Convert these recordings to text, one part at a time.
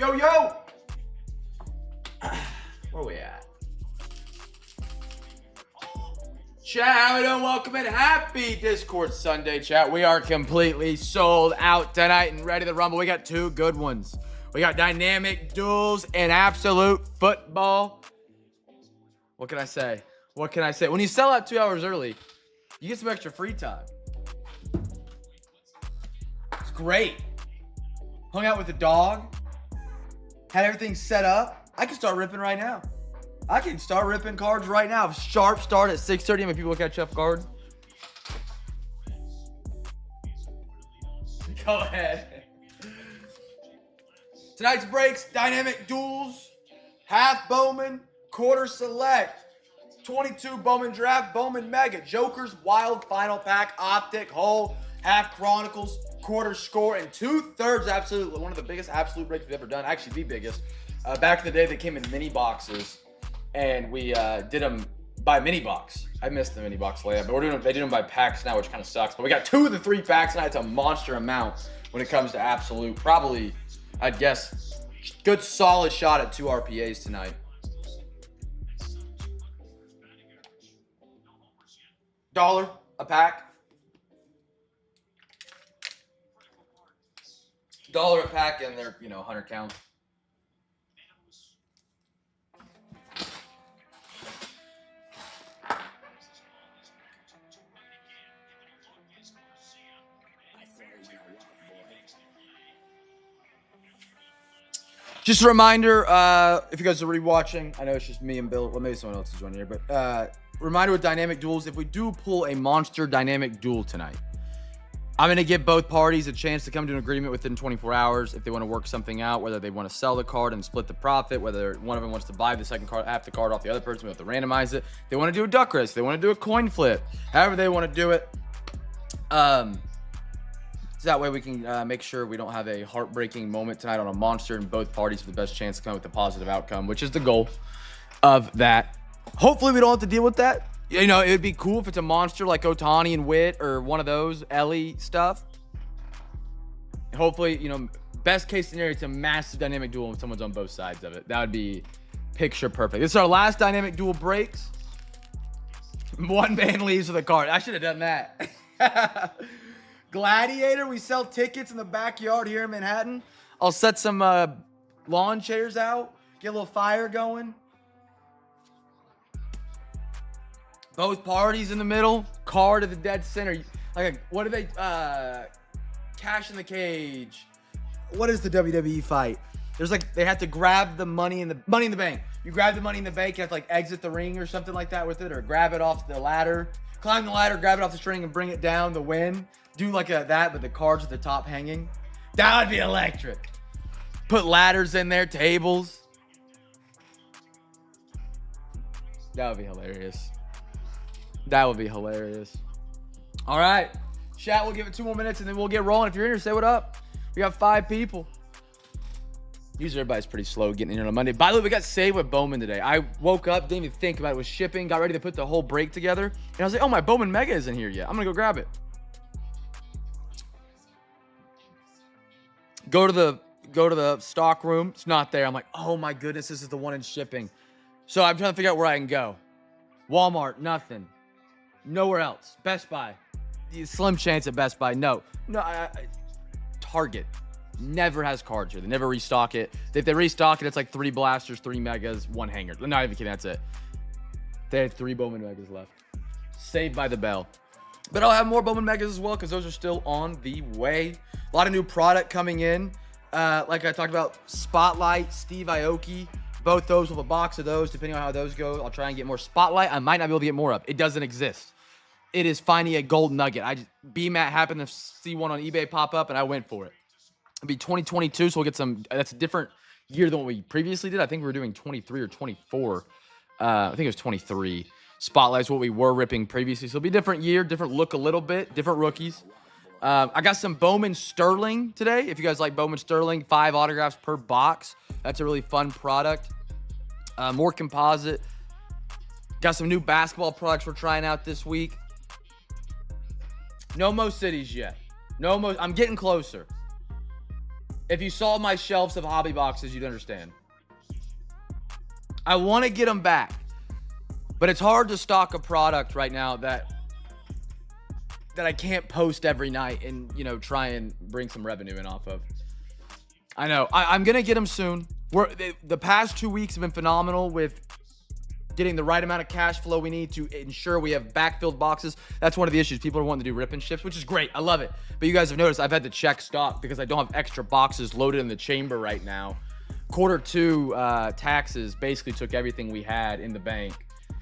Yo, yo! Where we at? Chat, how we doing? Welcome in. Happy Discord Sunday, chat. We are completely sold out tonight and ready to rumble. We got two good ones. We got dynamic duels and absolute football. What can I say? What can I say? When you sell out 2 hours early, you get some extra free time. It's great. Hung out with the dog. Had everything set up. I can start ripping right now. I can start ripping cards right now. Sharp start at 6:30. How many people catch up cards? Go ahead. Tonight's breaks, dynamic duels, half Bowman, quarter select, 22 Bowman draft, Bowman mega, Joker's wild final pack, optic, whole, half chronicles, quarter score, and 2/3 absolute. One of the biggest absolute breaks we've ever done. Actually, the biggest. Back in the day, they came in mini boxes, and we did them by mini box. I missed the mini box layout, but they do them by packs now, which kind of sucks. But we got 2 of the 3 packs tonight. It's a monster amount when it comes to absolute. Probably, I'd guess, good solid shot at 2 RPAs tonight. $1 a pack. $1 a pack, and they're 100 count. Just a reminder, if you guys are rewatching, I know it's just me and Bill. Well, maybe someone else is joining here, but reminder with dynamic duels, if we do pull a monster dynamic duel tonight, I'm going to give both parties a chance to come to an agreement within 24 hours if they want to work something out, whether they want to sell the card and split the profit, whether one of them wants to buy the second card, half the card off the other person, we have to randomize it. They want to do a duck race, they want to do a coin flip, however they want to do it. So that way we can make sure we don't have a heartbreaking moment tonight on a monster and both parties have the best chance to come up with a positive outcome, which is the goal of that. Hopefully we don't have to deal with that. It would be cool if it's a monster like Otani and Witt or one of those Ellie stuff. Hopefully, best case scenario, it's a massive dynamic duel and someone's on both sides of it. That would be picture perfect. This is our last dynamic duel breaks. One man leaves with a card. I should have done that. Gladiator, we sell tickets in the backyard here in Manhattan. I'll set some lawn chairs out, get a little fire going. Both parties in the middle, card at the dead center. What are they? Cash in the cage. What is the WWE fight? There's they have to grab the money in the bank. You grab the money in the bank, you have to exit the ring or something like that with it, or grab it off the ladder. Climb the ladder, grab it off the string, and bring it down to win. Do that, but the cards at the top hanging. That would be electric. Put ladders in there, tables. That would be hilarious. That would be hilarious. All right. Chat, we'll give it 2 more minutes, and then we'll get rolling. If you're in here, say what up. We got 5 people. Usually everybody's pretty slow getting in here on a Monday. By the way, we got saved with Bowman today. I woke up, didn't even think about it. Was shipping, got ready to put the whole break together. And I was like, oh, my Bowman Mega isn't here yet. I'm going to go grab it. Go to the stock room. It's not there. I'm like, oh my goodness, this is the one in shipping. So I'm trying to figure out where I can go. Walmart, nothing. Nowhere else. Best Buy. Slim chance at Best Buy. No. Target never has cards here. They never restock it. If they restock it, it's 3 blasters, 3 megas, 1 hanger. Not even kidding. That's it. They had 3 Bowman megas left. Saved by the bell. But I'll have more Bowman megas as well because those are still on the way. A lot of new product coming in. Like I talked about, Spotlight, Steve Aoki. Both those with a box of those, depending on how those go. I'll try and get more Spotlight. I might not be able to get more of. It doesn't exist. It is finding a gold nugget. BMAT happened to see one on eBay pop up, and I went for it. It'll be 2022, so we'll get some. That's a different year than what we previously did. I think we were doing 23 or 24. I think it was 23. Spotlight's what we were ripping previously. So it'll be a different year, different look a little bit, different rookies. I got some Bowman Sterling today. If you guys like Bowman Sterling, 5 autographs per box. That's a really fun product. More composite. Got some new basketball products we're trying out this week. No Mo Cities yet. No Mo. I'm getting closer. If you saw my shelves of hobby boxes, you'd understand. I want to get them back, but it's hard to stock a product right now that I can't post every night and, you know, try and bring some revenue in off of. I know. I'm going to get them soon. The past 2 weeks have been phenomenal with getting the right amount of cash flow we need to ensure we have backfilled boxes. That's one of the issues. People are wanting to do rip and ships, which is great. I love it. But you guys have noticed I've had to check stock because I don't have extra boxes loaded in the chamber right now. Q2 taxes basically took everything we had in the bank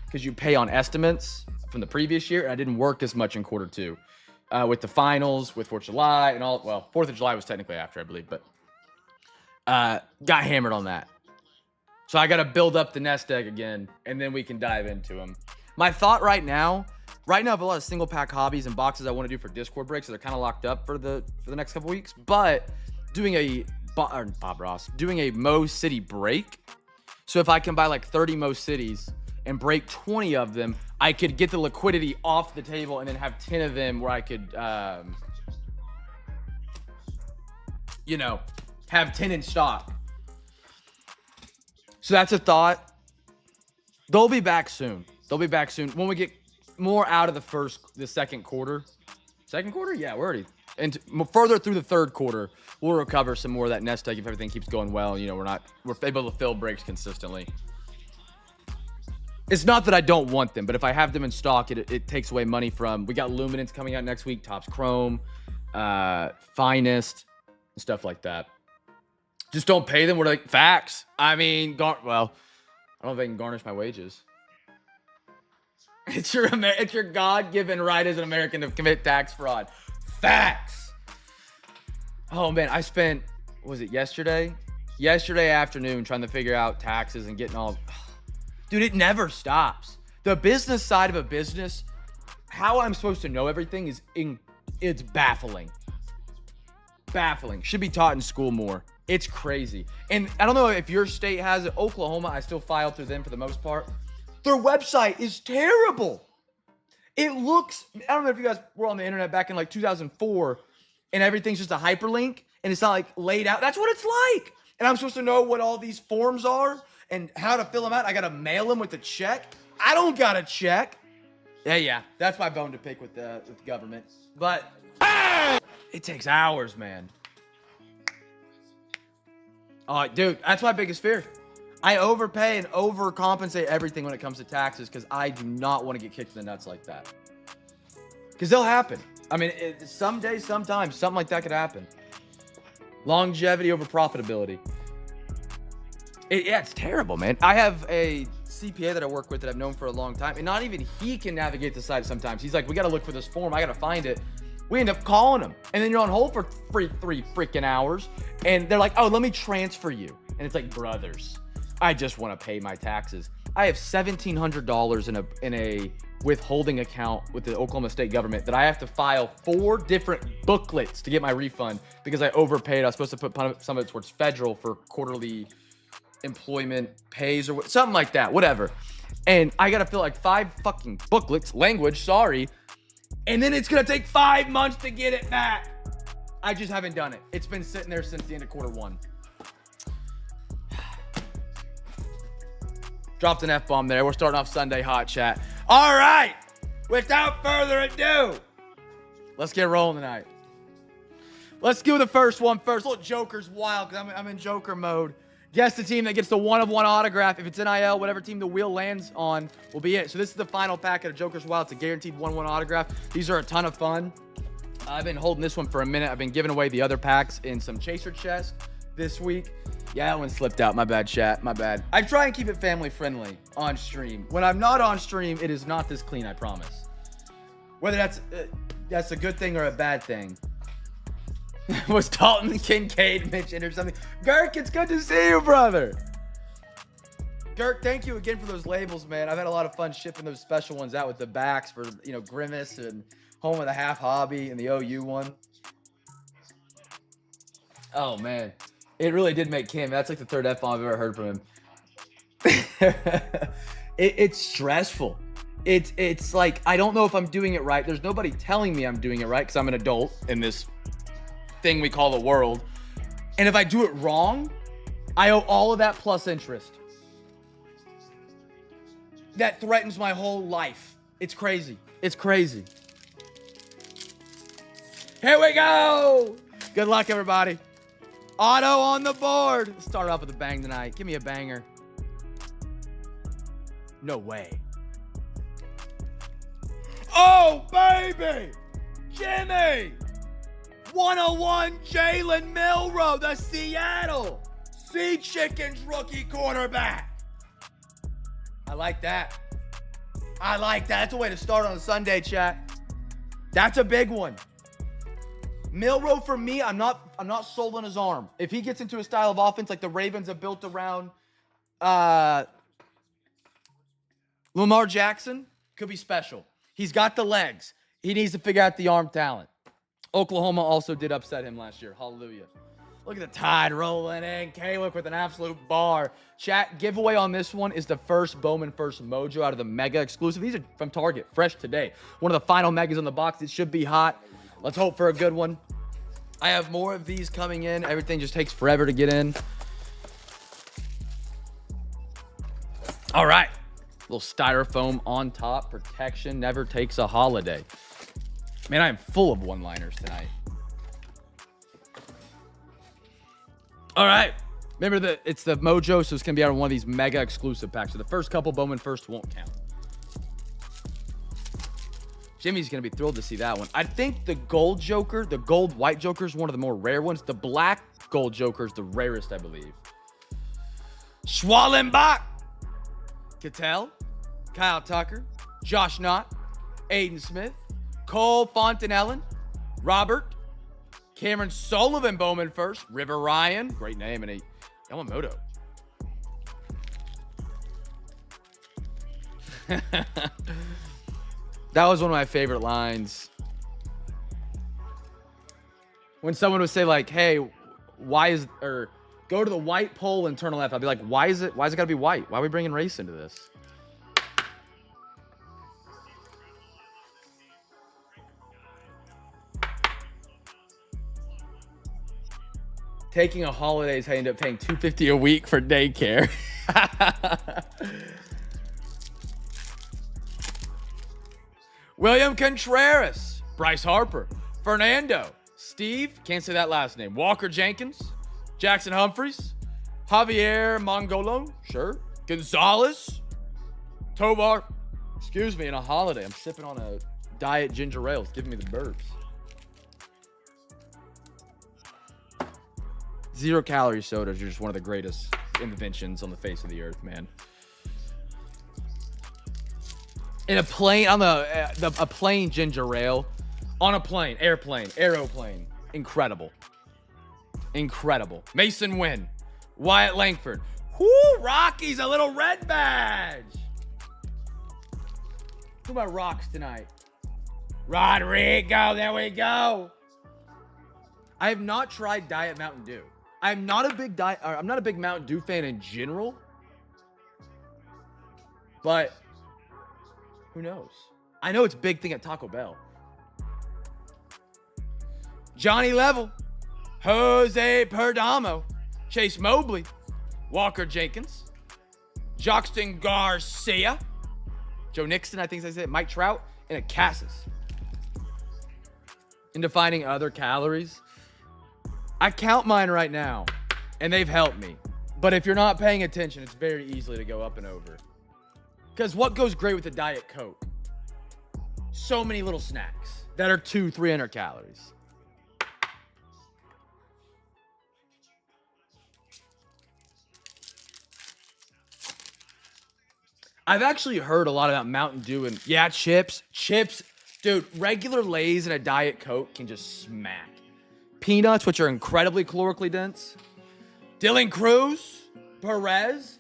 because you pay on estimates from the previous year. And I didn't work as much in Q2 with the finals, with 4th of July and all. Well, 4th of July was technically after, I believe, but got hammered on that. So I got to build up the nest egg again, and then we can dive into them. My thought right now I have a lot of single pack hobbies and boxes I want to do for Discord breaks, so they're kind of locked up for the next couple weeks. But doing a doing a Mo City break. So if I can buy like 30 Mo Cities and break 20 of them, I could get the liquidity off the table and then have 10 of them where I could, you know, have 10 in stock. So that's a thought. They'll be back soon. When we get more out of the second quarter. Second quarter? Yeah, we're already. And further through the third quarter, we'll recover some more of that nest egg if everything keeps going well. You know, we're able to fill breaks consistently. It's not that I don't want them, but if I have them in stock, it takes away money from. We got Luminance coming out next week, Topps Chrome, Finest, and stuff like that. Just don't pay them. We're like, facts. I mean, well, I don't know if they can garnish my wages. It's your God-given right as an American to commit tax fraud. Facts. Oh, man, I spent, was it yesterday? Yesterday afternoon trying to figure out taxes and getting all... Dude, it never stops. The business side of a business, how I'm supposed to know everything it's baffling. Baffling. Should be taught in school more. It's crazy. And I don't know if your state has it. Oklahoma, I still file through them for the most part. Their website is terrible. It looks, I don't know if you guys were on the internet back in like 2004 and everything's just a hyperlink and it's not like laid out. That's what it's like. And I'm supposed to know what all these forms are and how to fill them out. I got to mail them with a check. I don't got a check. Yeah. That's my bone to pick with the government. But it takes hours, man. Oh, dude, that's my biggest fear. I overpay and overcompensate everything when it comes to taxes because I do not want to get kicked in the nuts like that. Because they'll happen. I mean, someday, sometimes, something like that could happen. Longevity over profitability. Yeah, it's terrible, man. I have a CPA that I work with that I've known for a long time, and not even he can navigate the site sometimes. He's like, we got to look for this form. I got to find it. We end up calling him, and then you're on hold for three freaking hours, and they're like, oh, let me transfer you. And it's like, brothers, I just want to pay my taxes. I have $1,700 in a withholding account with the Oklahoma State government that I have to file 4 different booklets to get my refund because I overpaid. I was supposed to put some of it towards federal for quarterly employment pays or something like that, whatever. And I got to fill like 5 fucking booklets, and then it's going to take 5 months to get it back. I just haven't done it. It's been sitting there since the end of Q1. Dropped an F-bomb there. We're starting off Sunday hot chat. All right. Without further ado, let's get rolling tonight. Let's do the first one first. Little Joker's wild because I'm in Joker mode. Guess the team that gets the 1-of-1 autograph. If it's NIL, whatever team the wheel lands on will be it. So this is the final packet of Joker's Wild. It's a guaranteed 1-1 autograph. These are a ton of fun. I've been holding this one for a minute. I've been giving away the other packs in some chaser chests this week. Yeah, that one slipped out. My bad, chat. My bad. I try and keep it family friendly on stream. When I'm not on stream, it is not this clean, I promise. Whether that's a good thing or a bad thing. Was Dalton Kincaid mentioned or something? Girk, it's good to see you, brother. Girk, thank you again for those labels, man. I've had a lot of fun shipping those special ones out with the backs for, Grimace and Home of the Half Hobby and the OU one. Oh, man. It really did make Cam. That's like the 3rd F-bomb I've ever heard from him. It's stressful. It's like, I don't know if I'm doing it right. There's nobody telling me I'm doing it right because I'm an adult in this thing we call the world. And if I do it wrong, I owe all of that plus interest. That threatens my whole life. It's crazy. It's crazy. Here we go. Good luck, everybody. Auto on the board. Let's start off with a bang tonight. Give me a banger. No way. Oh, baby. Jimmy. 101 Jalen Milroe, the Seattle Sea Chickens rookie quarterback. I like that. I like that. That's a way to start on a Sunday, chat. That's a big one. Milroe, for me, I'm not sold on his arm. If he gets into a style of offense like the Ravens have built around Lamar Jackson, could be special. He's got the legs. He needs to figure out the arm talent. Oklahoma also did upset him last year. Hallelujah. Look at the Tide rolling in. Kalick with an absolute bar. Chat, giveaway on this one is the first Bowman First Mojo out of the Mega exclusive. These are from Target, fresh today. One of the final Megas on the box. It should be hot. Let's hope for a good one. I have more of these coming in. Everything just takes forever to get in. All right. Little styrofoam on top. Protection never takes a holiday. Man, I am full of one-liners tonight. All right. Remember that it's the Mojo, so it's going to be out of one of these Mega exclusive packs. So the first couple Bowman First won't count. Jimmy's going to be thrilled to see that one. I think the gold Joker, the gold white Joker is one of the more rare ones. The black gold Joker is the rarest, I believe. Schwallenbach. Cattell. Kyle Tucker. Josh Knott. Aiden Smith. Cole Fontenellen. Robert. Cameron Sullivan Bowman First. River Ryan. Great name. And a Yamamoto. That was one of my favorite lines. When someone would say like, hey, or go to the white pole and turn left. I'd be like, why is it gotta be white? Why are we bringing race into this? Taking a holiday is how you end up paying $250 a week for daycare. William Contreras, Bryce Harper, Fernando, Steve, can't say that last name, Walker Jenkins, Jackson Humphreys, Javier Mongolo, sure, Gonzalez, Tovar, excuse me, in a holiday. I'm sipping on a diet ginger ale. It's giving me the burps. 0-calorie sodas are just one of the greatest inventions on the face of the earth, man. In a plane, on a plane ginger ale, on a plane, aeroplane, incredible. Incredible. Mason Wynn, Wyatt Langford. Whoo, Rockies, a little red badge. Who about rocks tonight? Rodrigo, there we go. I have not tried Diet Mountain Dew. I'm not a big Mountain Dew fan in general, but who knows? I know it's a big thing at Taco Bell. Johnny Level, Jose Perdomo, Chase Mobley, Walker Jenkins, Joxton Garcia, Joe Nixon, I think I said, Mike Trout, and a Cassis. In defining other calories, I count mine right now, and they've helped me. But if you're not paying attention, it's very easily to go up and over. Because what goes great with a Diet Coke? So many little snacks that are 200-300 calories. I've actually heard a lot about Mountain Dew and, yeah, chips. Dude, regular Lay's and a Diet Coke can just smack. Peanuts, which are incredibly calorically dense. Dylan Cruz, Perez.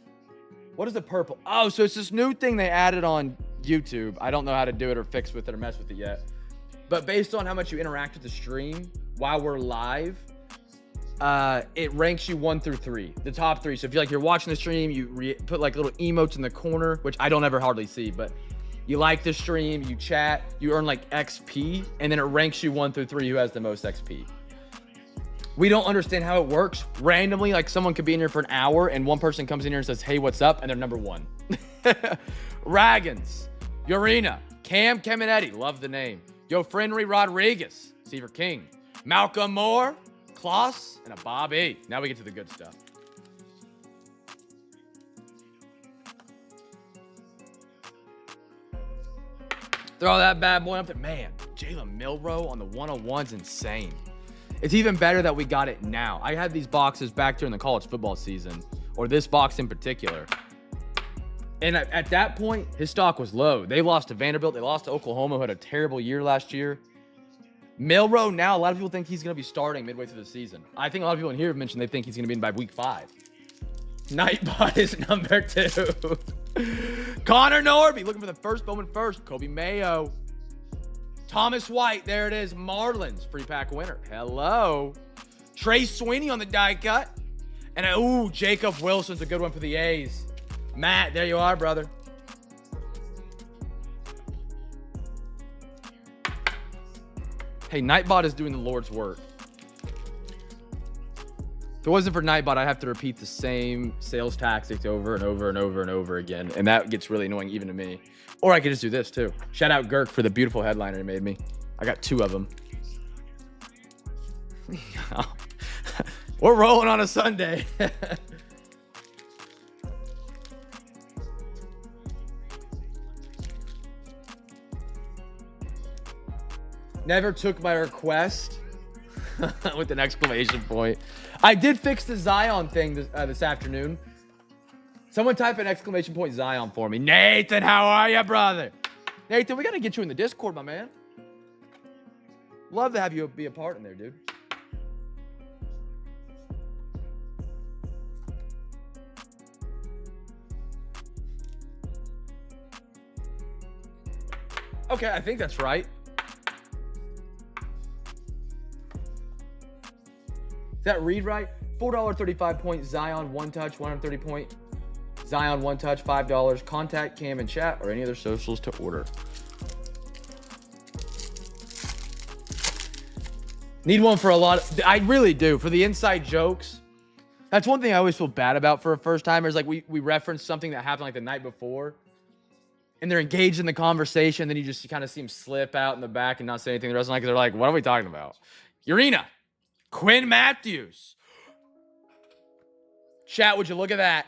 What is the purple? Oh, so it's this new thing they added on YouTube. I don't know how to do it or fix with it or mess with it yet. But based on how much you interact with the stream while we're live, it ranks you 1 through 3, the top 3. So if you're watching the stream, you put like little emotes in the corner, which I don't ever hardly see, but you like the stream, you chat, you earn like XP, and then it ranks you 1 through 3 who has the most XP. We don't understand how it works. Randomly, like someone could be in here for an hour and one person comes in here and says, hey, what's up? And they're number 1. Raggins, Urena, Cam Eddie, love the name. Yo, Frenry Rodriguez, Seaver King, Malcolm Moore, Kloss, and a Bobby. Now we get to the good stuff. Throw that bad boy up there. Man, Jalen Milroe on the 101's insane. It's even better that we got it now. I had these boxes back during the college football season, or this box in particular. And at that point, his stock was low. They lost to Vanderbilt. They lost to Oklahoma, who had a terrible year last year. Milroe now, a lot of people think he's going to be starting midway through the season. I think a lot of people in here have mentioned they think he's going to be in by week 5. Nightbot is number 2. Connor Norby looking for the first Bowman first. Kobe Mayo. Thomas White, there it is. Marlins free pack winner. Hello. Trey Sweeney on the die cut. And ooh, Jacob Wilson's a good one for the A's. Matt, there you are, brother. Hey, Nightbot is doing the Lord's work. If it wasn't for Nightbot, I'd have to repeat the same sales tactics over and over and over and over again. And that gets really annoying even to me. Or I could just do this too. Shout out Girk for the beautiful headliner he made me. I got 2 of them. We're rolling on a Sunday. Never took my request with an exclamation point. I did fix the Zion thing this afternoon. Someone type an exclamation point Zion for me. Nathan, how are you, brother? Nathan, we got to get you in the Discord, my man. Love to have you be a part in there, dude. Okay, I think that's right. Is that read right? $4.35 point Zion, 1 touch, 130 point Zion, 1 touch, $5. Contact Cam in chat or any other socials to order. Need one for a lot of, I really do. For the inside jokes. That's one thing I always feel bad about for a first timer is like we reference something that happened like the night before. And they're engaged in the conversation. Then you kind of see them slip out in the back and not say anything the rest of the night because they're like, what are we talking about? Urena. Quinn Matthews. Chat, would you look at that?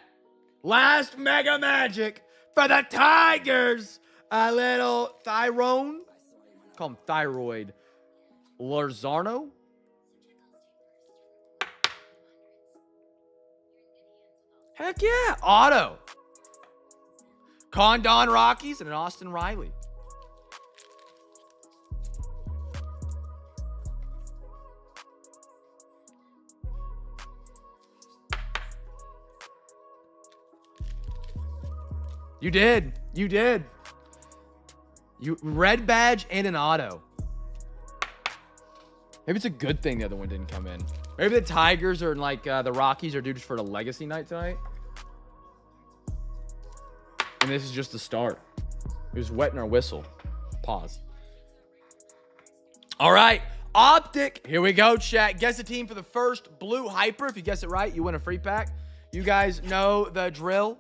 Last Mega Magic for the Tigers. A little Tyrone. Call him Thyroid. Larzarno. Heck yeah. Auto. Condon Rockies and an Austin Riley. You did. You did. You red badge and an auto. Maybe it's a good thing the other one didn't come in. Maybe the Tigers or like the Rockies are due just for a legacy night tonight. And this is just the start. It was wetting our whistle. Pause. All right. Optic. Here we go, chat. Guess the team for the first blue hyper. If you guess it right, you win a free pack. You guys know the drill.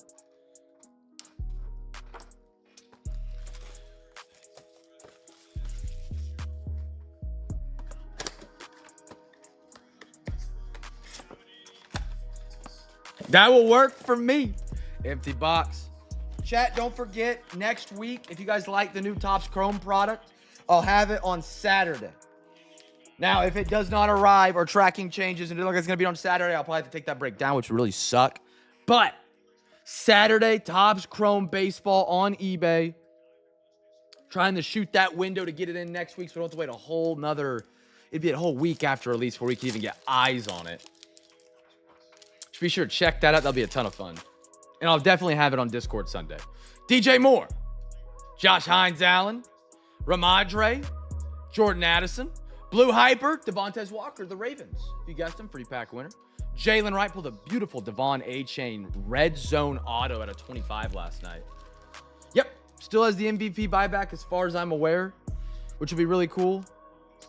That will work for me. Empty box. Chat, don't forget, next week, if you guys like the new Topps Chrome product, I'll have it on Saturday. Now, if it does not arrive or tracking changes and it looks like it's going to be on Saturday, I'll probably have to take that break down, which would really suck. But Saturday, Topps Chrome Baseball on eBay. Trying to shoot that window to get it in next week so we don't have to wait a whole nother, it'd be a whole week after release before we can even get eyes on it. So be sure to check that out. That'll be a ton of fun. And I'll definitely have it on Discord Sunday. DJ Moore, Josh Hines Allen, Ramadre, Jordan Addison, Blue Hyper, Devontae Walker, the Ravens. If you guessed him, free pack winner. Jalen Wright pulled a beautiful Devon A-Chain red zone auto at a 25 last night. Yep, still has the MVP buyback as far as I'm aware, which would be really cool.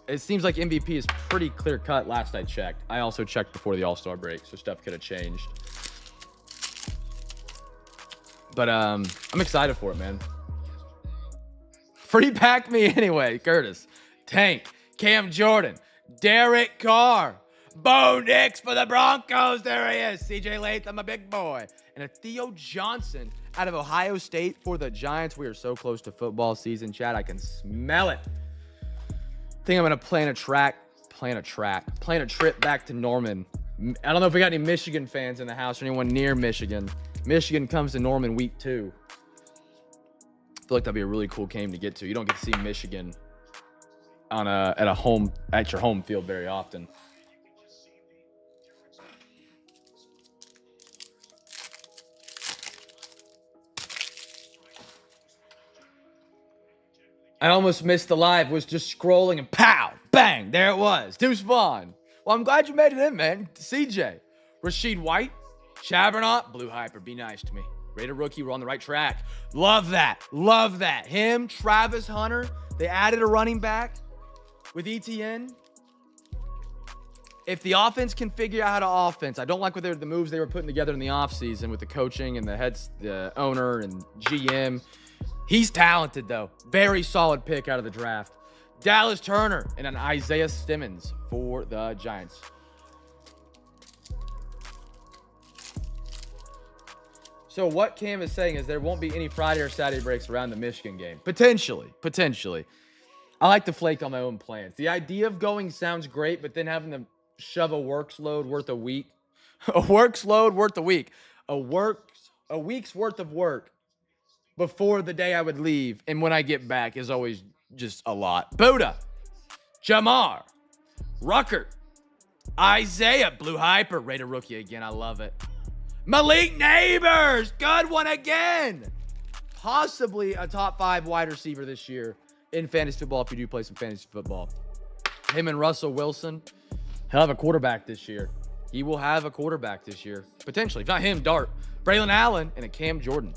it seems like MVP is pretty clear cut last I checked. I also checked before the All-Star break, so stuff could have changed. But I'm excited for it, man. Free pack me anyway, Curtis. Tank, Cam Jordan, Derek Carr, Bo Nix for the Broncos. There he is. CJ Latham, a big boy. And a Theo Johnson out of Ohio State for the Giants. We are so close to football season, Chad. I can smell it. I think I'm going to plan a trip back to Norman. I don't know if we got any Michigan fans in the house or anyone near Michigan. Michigan comes to Norman week 2. I feel like that'd be a really cool game to get to. You don't get to see Michigan on at your home field very often. I almost missed the live, was just scrolling and pow, bang, there it was. Deuce Vaughn. Well, I'm glad you made it in, man. CJ. Rashid White. Chabernot. Blue Hyper, be nice to me. Raider rookie, we're on the right track. Love that. Love that. Him, Travis Hunter. They added a running back with ETN. If the offense can figure out how to offense, I don't like the moves they were putting together in the offseason with the coaching and the owner and GM. He's talented, though. Very solid pick out of the draft. Dallas Turner and an Isaiah Simmons for the Giants. So what Cam is saying is there won't be any Friday or Saturday breaks around the Michigan game. Potentially. I like to flake on my own plans. The idea of going sounds great, but then having to shove a works load worth a week. A week's worth of work before the day I would leave, and when I get back is always just a lot. Buddha, Jamar, Rucker, Isaiah, Blue Hyper, Raider rookie again. I love it. Malik Neighbors, good one again. Possibly a top 5 wide receiver this year in fantasy football if you do play some fantasy football. Him and Russell Wilson, he'll have a quarterback this year. He will have a quarterback this year. Potentially. If not him, Dart. Braylon Allen and a Cam Jordan.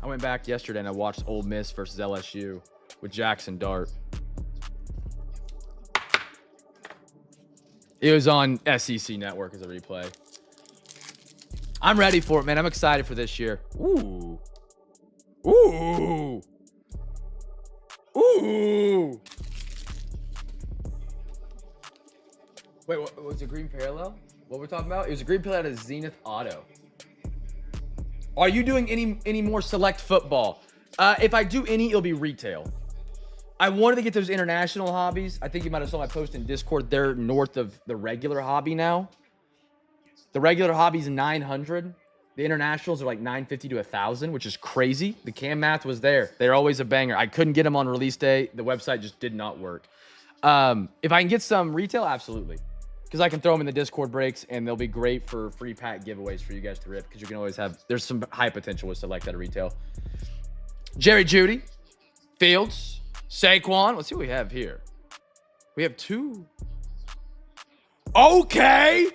I went back yesterday and I watched Ole Miss versus LSU with Jackson Dart. It was on SEC Network as a replay. I'm ready for it, man. I'm excited for this year. Ooh. Wait, what was it? Green Parallel? What we're talking about? It was a green parallel out of Zenith Auto. Are you doing any more select football? If I do any, it'll be retail. I wanted to get those international hobbies. I think you might have saw my post in Discord. They're north of the regular hobby now. The regular hobby's 900. The internationals are like 950 to 1,000, which is crazy. The Cam math was there. They're always a banger. I couldn't get them on release day. The website just did not work. If I can get some retail, absolutely. Because I can throw them in the Discord breaks, and they'll be great for free pack giveaways for you guys to rip. Because you can always have, there's some high potential with select at a retail. Jerry Jeudy, Fields, Saquon. Let's see what we have here. We have 2. Okay.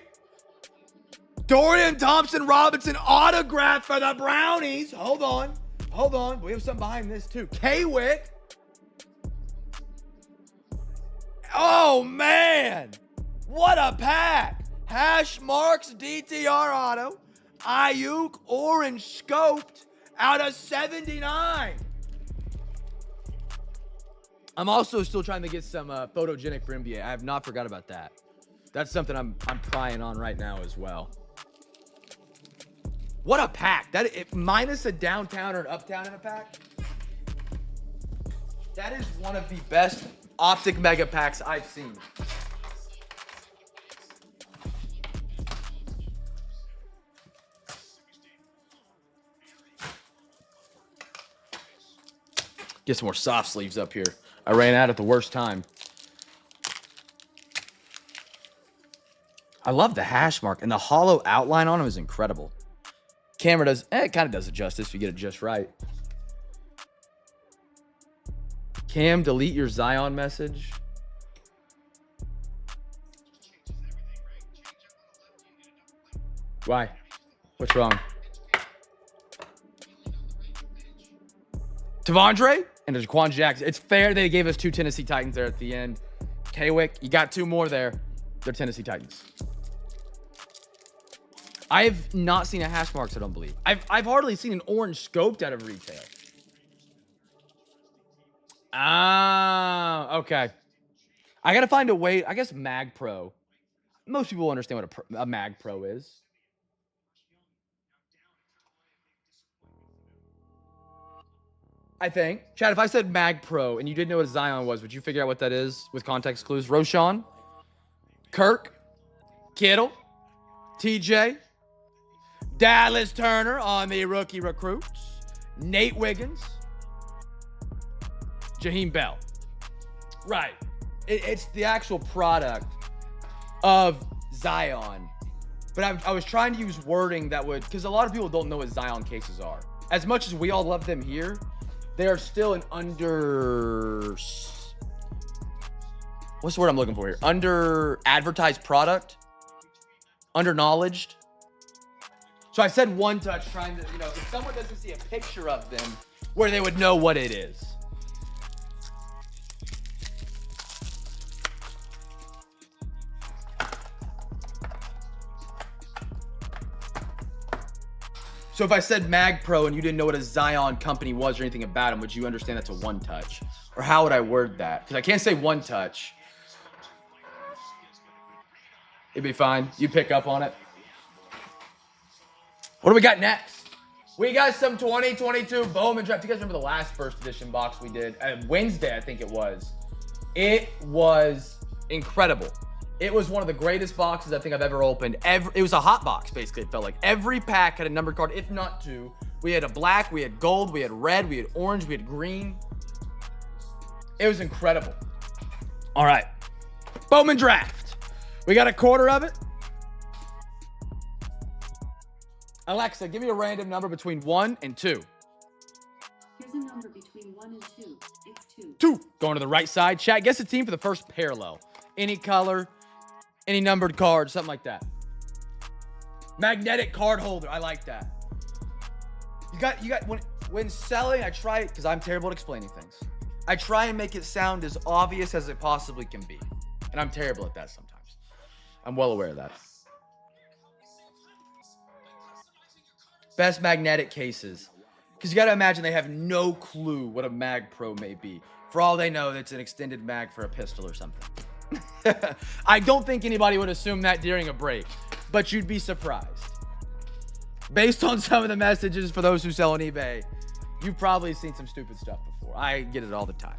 Dorian Thompson-Robinson autograph for the Brownies. Hold on. We have something behind this too. K-Wick. Oh, man. What a pack. Hash marks DTR auto. Ayuk orange scoped out of 79. I'm also still trying to get some photogenic for NBA. I have not forgot about that. That's something I'm prying on right now as well. What a pack. Minus a downtown or an uptown in a pack. That is one of the best optic mega packs I've seen. Get some more soft sleeves up here. I ran out at the worst time. I love the hash mark, and the hollow outline on them is incredible. Camera does, it kind of does it justice if you get it just right. Cam, delete your Zion message. Why? What's wrong? Tavondre? and there's Quan Jackson. It's fair they gave us 2 Tennessee Titans there at the end. K-Wick, you got 2 more there. They're Tennessee Titans. I've not seen a hash marks, I don't believe. I've hardly seen an orange scoped out of retail. Ah, okay. I got to find a way. I guess Mag Pro. Most people understand what a Mag Pro is. I think. Chad, if I said Mag Pro and you didn't know what a Zion was, would you figure out what that is with context clues? Roshan, Kirk, Kittle, TJ, Dallas Turner on the rookie recruits, Nate Wiggins, Jaheim Bell. Right. It's the actual product of Zion. But I was trying to use wording that would, because a lot of people don't know what Zion cases are. As much as we all love them here, they are still an what's the word I'm looking for here? Under advertised product, under knowledged. So I said one touch, trying to, if someone doesn't see a picture of them, where they would know what it is. So if I said Mag Pro and you didn't know what a Zion company was or anything about them, would you understand that's a one touch? Or how would I word that? Because I can't say one touch. It'd be fine. You pick up on it. What do we got next? We got some 2022 Bowman Draft. Do you guys remember the last first edition box we did? Wednesday, I think it was. It was incredible. It was one of the greatest boxes I think I've ever opened. It was a hot box, basically, it felt like. Every pack had a numbered card, if not 2. We had a black, we had gold, we had red, we had orange, we had green. It was incredible. All right. Bowman Draft. We got a quarter of it. Alexa, give me a random number between 1 and 2. Here's a number between 1 and 2. It's 2. 2. Going to the right side. Chat, guess the team for the first parallel. Any color, any numbered card, something like that. Magnetic card holder. I like that. You got when selling, I try, because I'm terrible at explaining things. I try and make it sound as obvious as it possibly can be. And I'm terrible at that sometimes. I'm well aware of that. Best magnetic cases. Because you got to imagine they have no clue what a Mag Pro may be. For all they know, it's an extended mag for a pistol or something. I don't think anybody would assume that during a break, but you'd be surprised. Based on some of the messages for those who sell on eBay, you've probably seen some stupid stuff before. I get it all the time.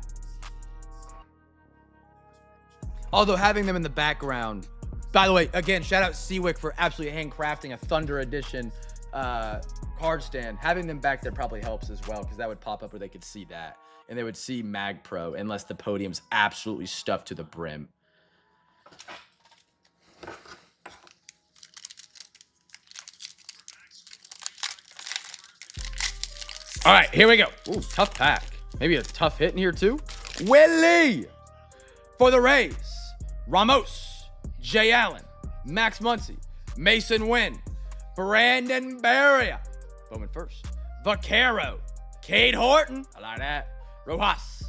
Although having them in the background, by the way, again, shout out Seawick for absolutely handcrafting a Thunder Edition card stand. Having them back there probably helps as well, because that would pop up where they could see that. And they would see Mag Pro, unless the podium's absolutely stuffed to the brim. All right, here we go. Ooh, tough pack. Maybe a tough hit in here too. Willie for the Rays. Ramos, Jay Allen, Max Muncy, Mason Wynn, Brandon Barria. Bowman first. Vaquero, Cade Horton. I like that. Rojas,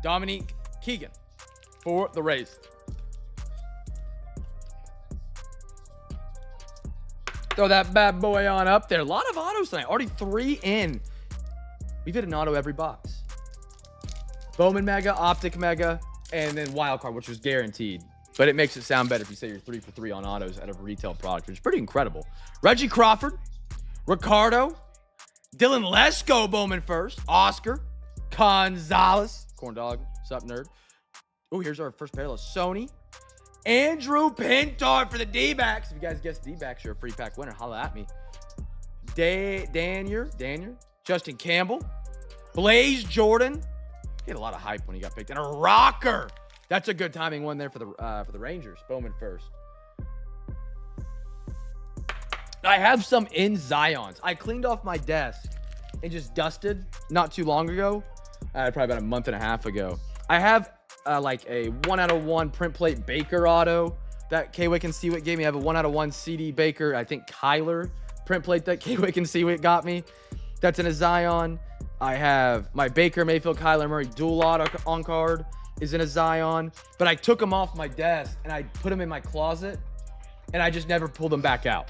Dominique Keegan for the Rays. Throw that bad boy on up there. A lot of autos tonight. Already 3 in. We've hit an auto every box. Bowman Mega, Optic Mega, and then Wild Card, which was guaranteed. But it makes it sound better if you say you're 3 for 3 on autos out of a retail product, which is pretty incredible. Reggie Crawford, Ricardo, Dylan Lesko, Bowman first, Oscar, Gonzalez, Corn Dog, sup nerd. Oh, here's our first parallel. Sony, Andrew Pintar for the D-backs. If you guys guess D-backs, you're a free pack winner. Holla at me. Daniel, Justin Campbell, Blaze Jordan. He had a lot of hype when he got picked. And a rocker. That's a good timing one there for the Rangers. Bowman first. I have some in Zions. I cleaned off my desk and just dusted not too long ago. Probably about a month and a half ago. I have like a 1/1 print plate Baker auto that K-Wick and Seawick gave me. I have a 1/1 CD Baker, I think Kyler print plate that K-Wick and Seawick got me. That's in a Zion. I have my Baker Mayfield, Kyler Murray dual lot on card is in a Zion, but I took them off my desk and I put them in my closet and I just never pulled them back out.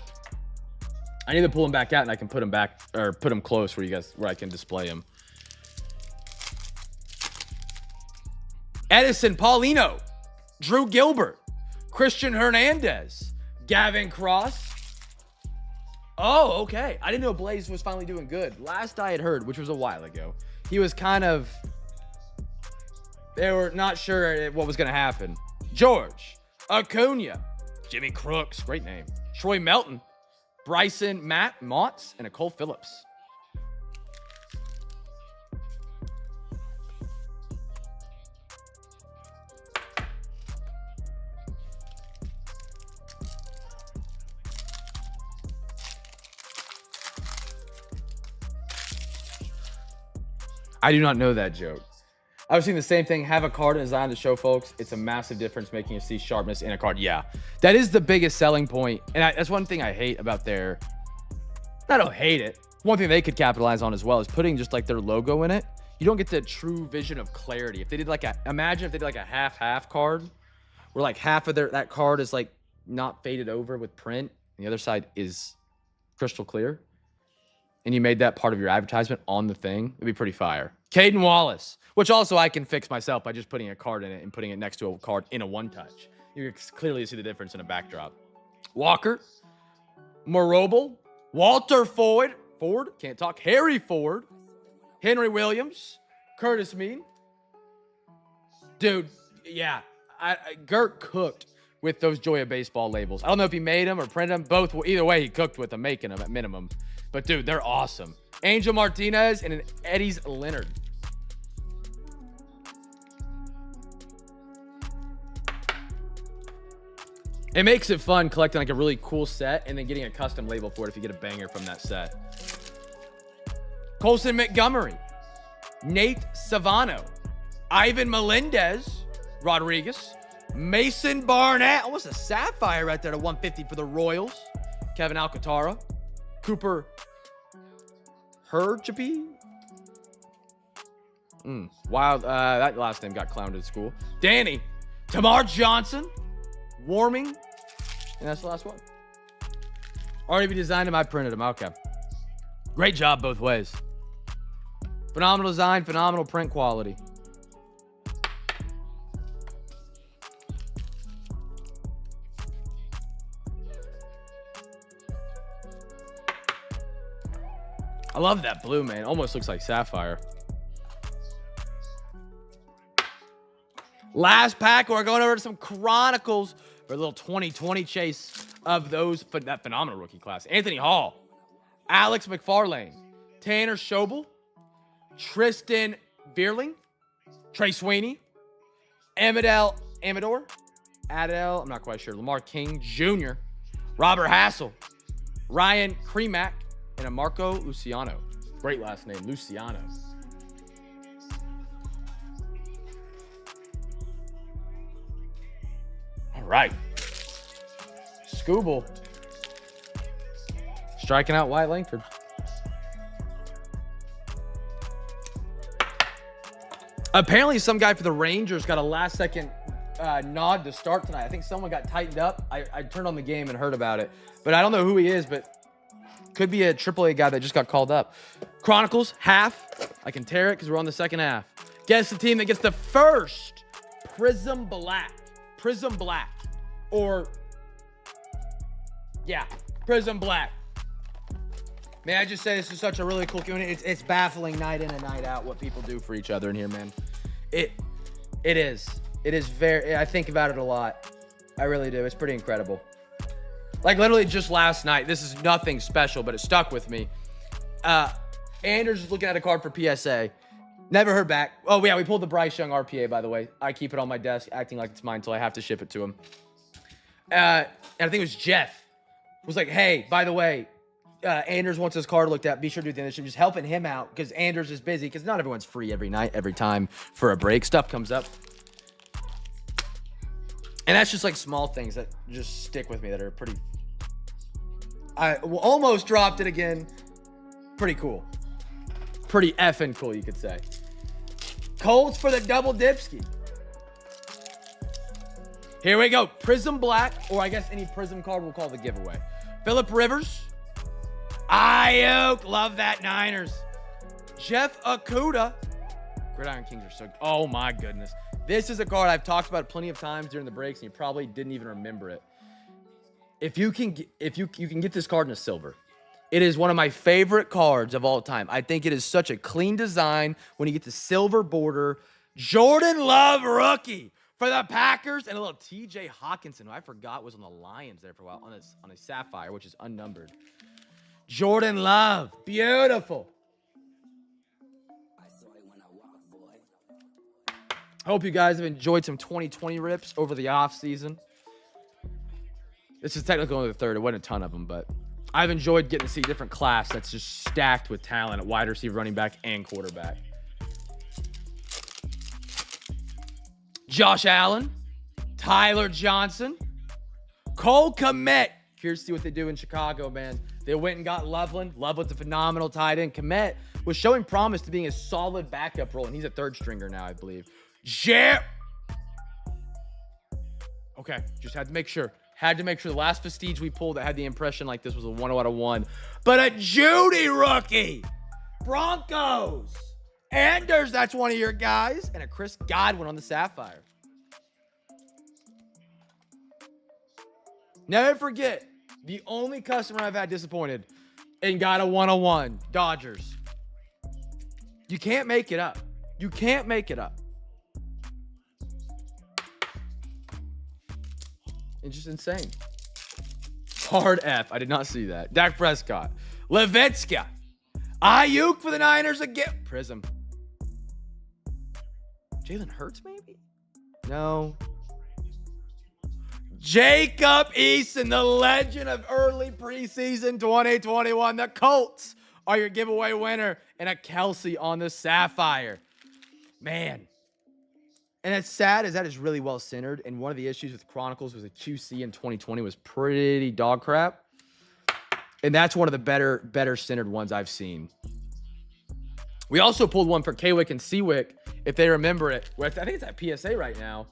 I need to pull them back out and I can put them back or put them close where I can display them. Edison Paulino, Drew Gilbert, Christian Hernandez, Gavin Cross. Oh, okay. I didn't know Blaze was finally doing good. Last I had heard, which was a while ago, he was kind of, they were not sure what was going to happen. George, Acuna, Jimmy Crooks, great name, Troy Melton, Bryson Motts, and Cole Phillips. I do not know that joke. I was seeing the same thing. Have a card in Zion to show folks. It's a massive difference making you see sharpness in a card. Yeah, that is the biggest selling point. And that's one thing I hate about their... I don't hate it. One thing they could capitalize on as well is putting just like their logo in it. You don't get the true vision of clarity. If they did like a... Imagine if they did like a half-half card where like half of that card is like not faded over with print and the other side is crystal clear. And you made that part of your advertisement on the thing, it'd be pretty fire. Caden Wallace, which also I can fix myself by just putting a card in it and putting it next to a card in a one-touch. You can clearly see the difference in a backdrop. Walker, Marobel, Walter Ford, can't talk, Harry Ford, Henry Williams, Curtis Mead. Dude, yeah, Gert cooked with those Joy of Baseball labels. I don't know if he made them or printed them. Both, either way, he cooked with them, making them at minimum. But, dude, they're awesome. Angel Martinez and an Eddie's Leonard. It makes it fun collecting, like, a really cool set and then getting a custom label for it if you get a banger from that set. Colson Montgomery. Nate Savano. Ivan Melendez. Rodriguez. Mason Barnett. Almost a sapphire right there to 150 for the Royals. Kevin Alcantara. Cooper Hergeby. Wild. That last name got clowned at school. Danny. Tamar Johnson. Warming. And that's the last one. Already designed them. I printed them. Okay. Great job both ways. Phenomenal design. Phenomenal print quality. I love that blue, man. Almost looks like sapphire. Last pack, we're going over to some Chronicles for a little 2020 chase of those, that phenomenal rookie class. Anthony Hall, Alex McFarlane, Tanner Schobel, Tristan Bierling, Trey Sweeney, Amador, Adel, I'm not quite sure, Lamar King Jr., Robert Hassel, Ryan Kremack, and a Marco Luciano. Great last name, Luciano. All right. Scooble. Striking out Wyatt Langford. Apparently some guy for the Rangers got a last-second nod to start tonight. I think someone got tightened up. I turned on the game and heard about it. But I don't know who he is, but could be a AAA guy that just got called up. Chronicles, half. I can tear it because we're on the second half. Guess the team that gets the first Prism Black. Prism Black. Or, yeah, Prism Black. May I just say this is such a really cool community. It's baffling night in and night out what people do for each other in here, man. It is. It is very, I think about it a lot. I really do. It's pretty incredible. Like literally just last night, this is nothing special, but it stuck with me. Anders is looking at a card for PSA. Never heard back. Oh yeah, we pulled the Bryce Young RPA, by the way. I keep it on my desk, acting like it's mine until I have to ship it to him. And I think it was Jeff. Was like, hey, by the way, Anders wants his card looked at. Be sure to do the initiative. Just helping him out because Anders is busy because not everyone's free every night, every time for a break. Stuff comes up. And that's just like small things that just stick with me that are pretty... I almost dropped it again. Pretty cool. pretty effing cool, you could say. Colts for the double dipski. Here we go. Prism Black, or I guess any Prism card we'll call the giveaway. Phillip Rivers. Ayuk. Love that Niners. Jeff Okuda. Gridiron Kings are so good. Oh, my goodness. This is a card I've talked about plenty of times during the breaks, and you probably didn't even remember it. If you can get this card in a silver. It is one of my favorite cards of all time. I think it is such a clean design when you get the silver border. Jordan Love rookie for the Packers, and a little TJ Hawkinson, who I forgot was on the Lions there for a while, on a sapphire, which is unnumbered. Jordan Love, beautiful. Hope you guys have enjoyed some 2020 rips over the off season. This is technically only the third. It wasn't a ton of them, but I've enjoyed getting to see a different class that's just stacked with talent at wide receiver, running back, and quarterback. Josh Allen, Tyler Johnson, Cole Kmet. Curious to see what they do in Chicago, man. They went and got Loveland. Loveland's a phenomenal tight end. Kmet was showing promise to being a solid backup role, and he's a third stringer now, I believe. Okay, just had to make sure. Had to make sure the last Prestige we pulled that had the impression like this was a 1 out of 1. But a Judy rookie. Broncos. Anders, that's one of your guys. And a Chris Godwin on the Sapphire. Never forget, the only customer I've had disappointed and got a 101, Dodgers. You can't make it up. You can't make it up. It's just insane. Hard F. I did not see that. Dak Prescott. Levitska. Ayuk for the Niners again. Prism. Jalen Hurts, maybe? No. Jacob Eason, the legend of early preseason 2021. The Colts are your giveaway winner. And a Kelsey on the Sapphire. Man. And as sad as that is really well centered, and one of the issues with Chronicles was the QC in 2020 was pretty dog crap. And that's one of the better centered ones I've seen. We also pulled one for Kwick and Seawick, if they remember it. I think it's at PSA right now.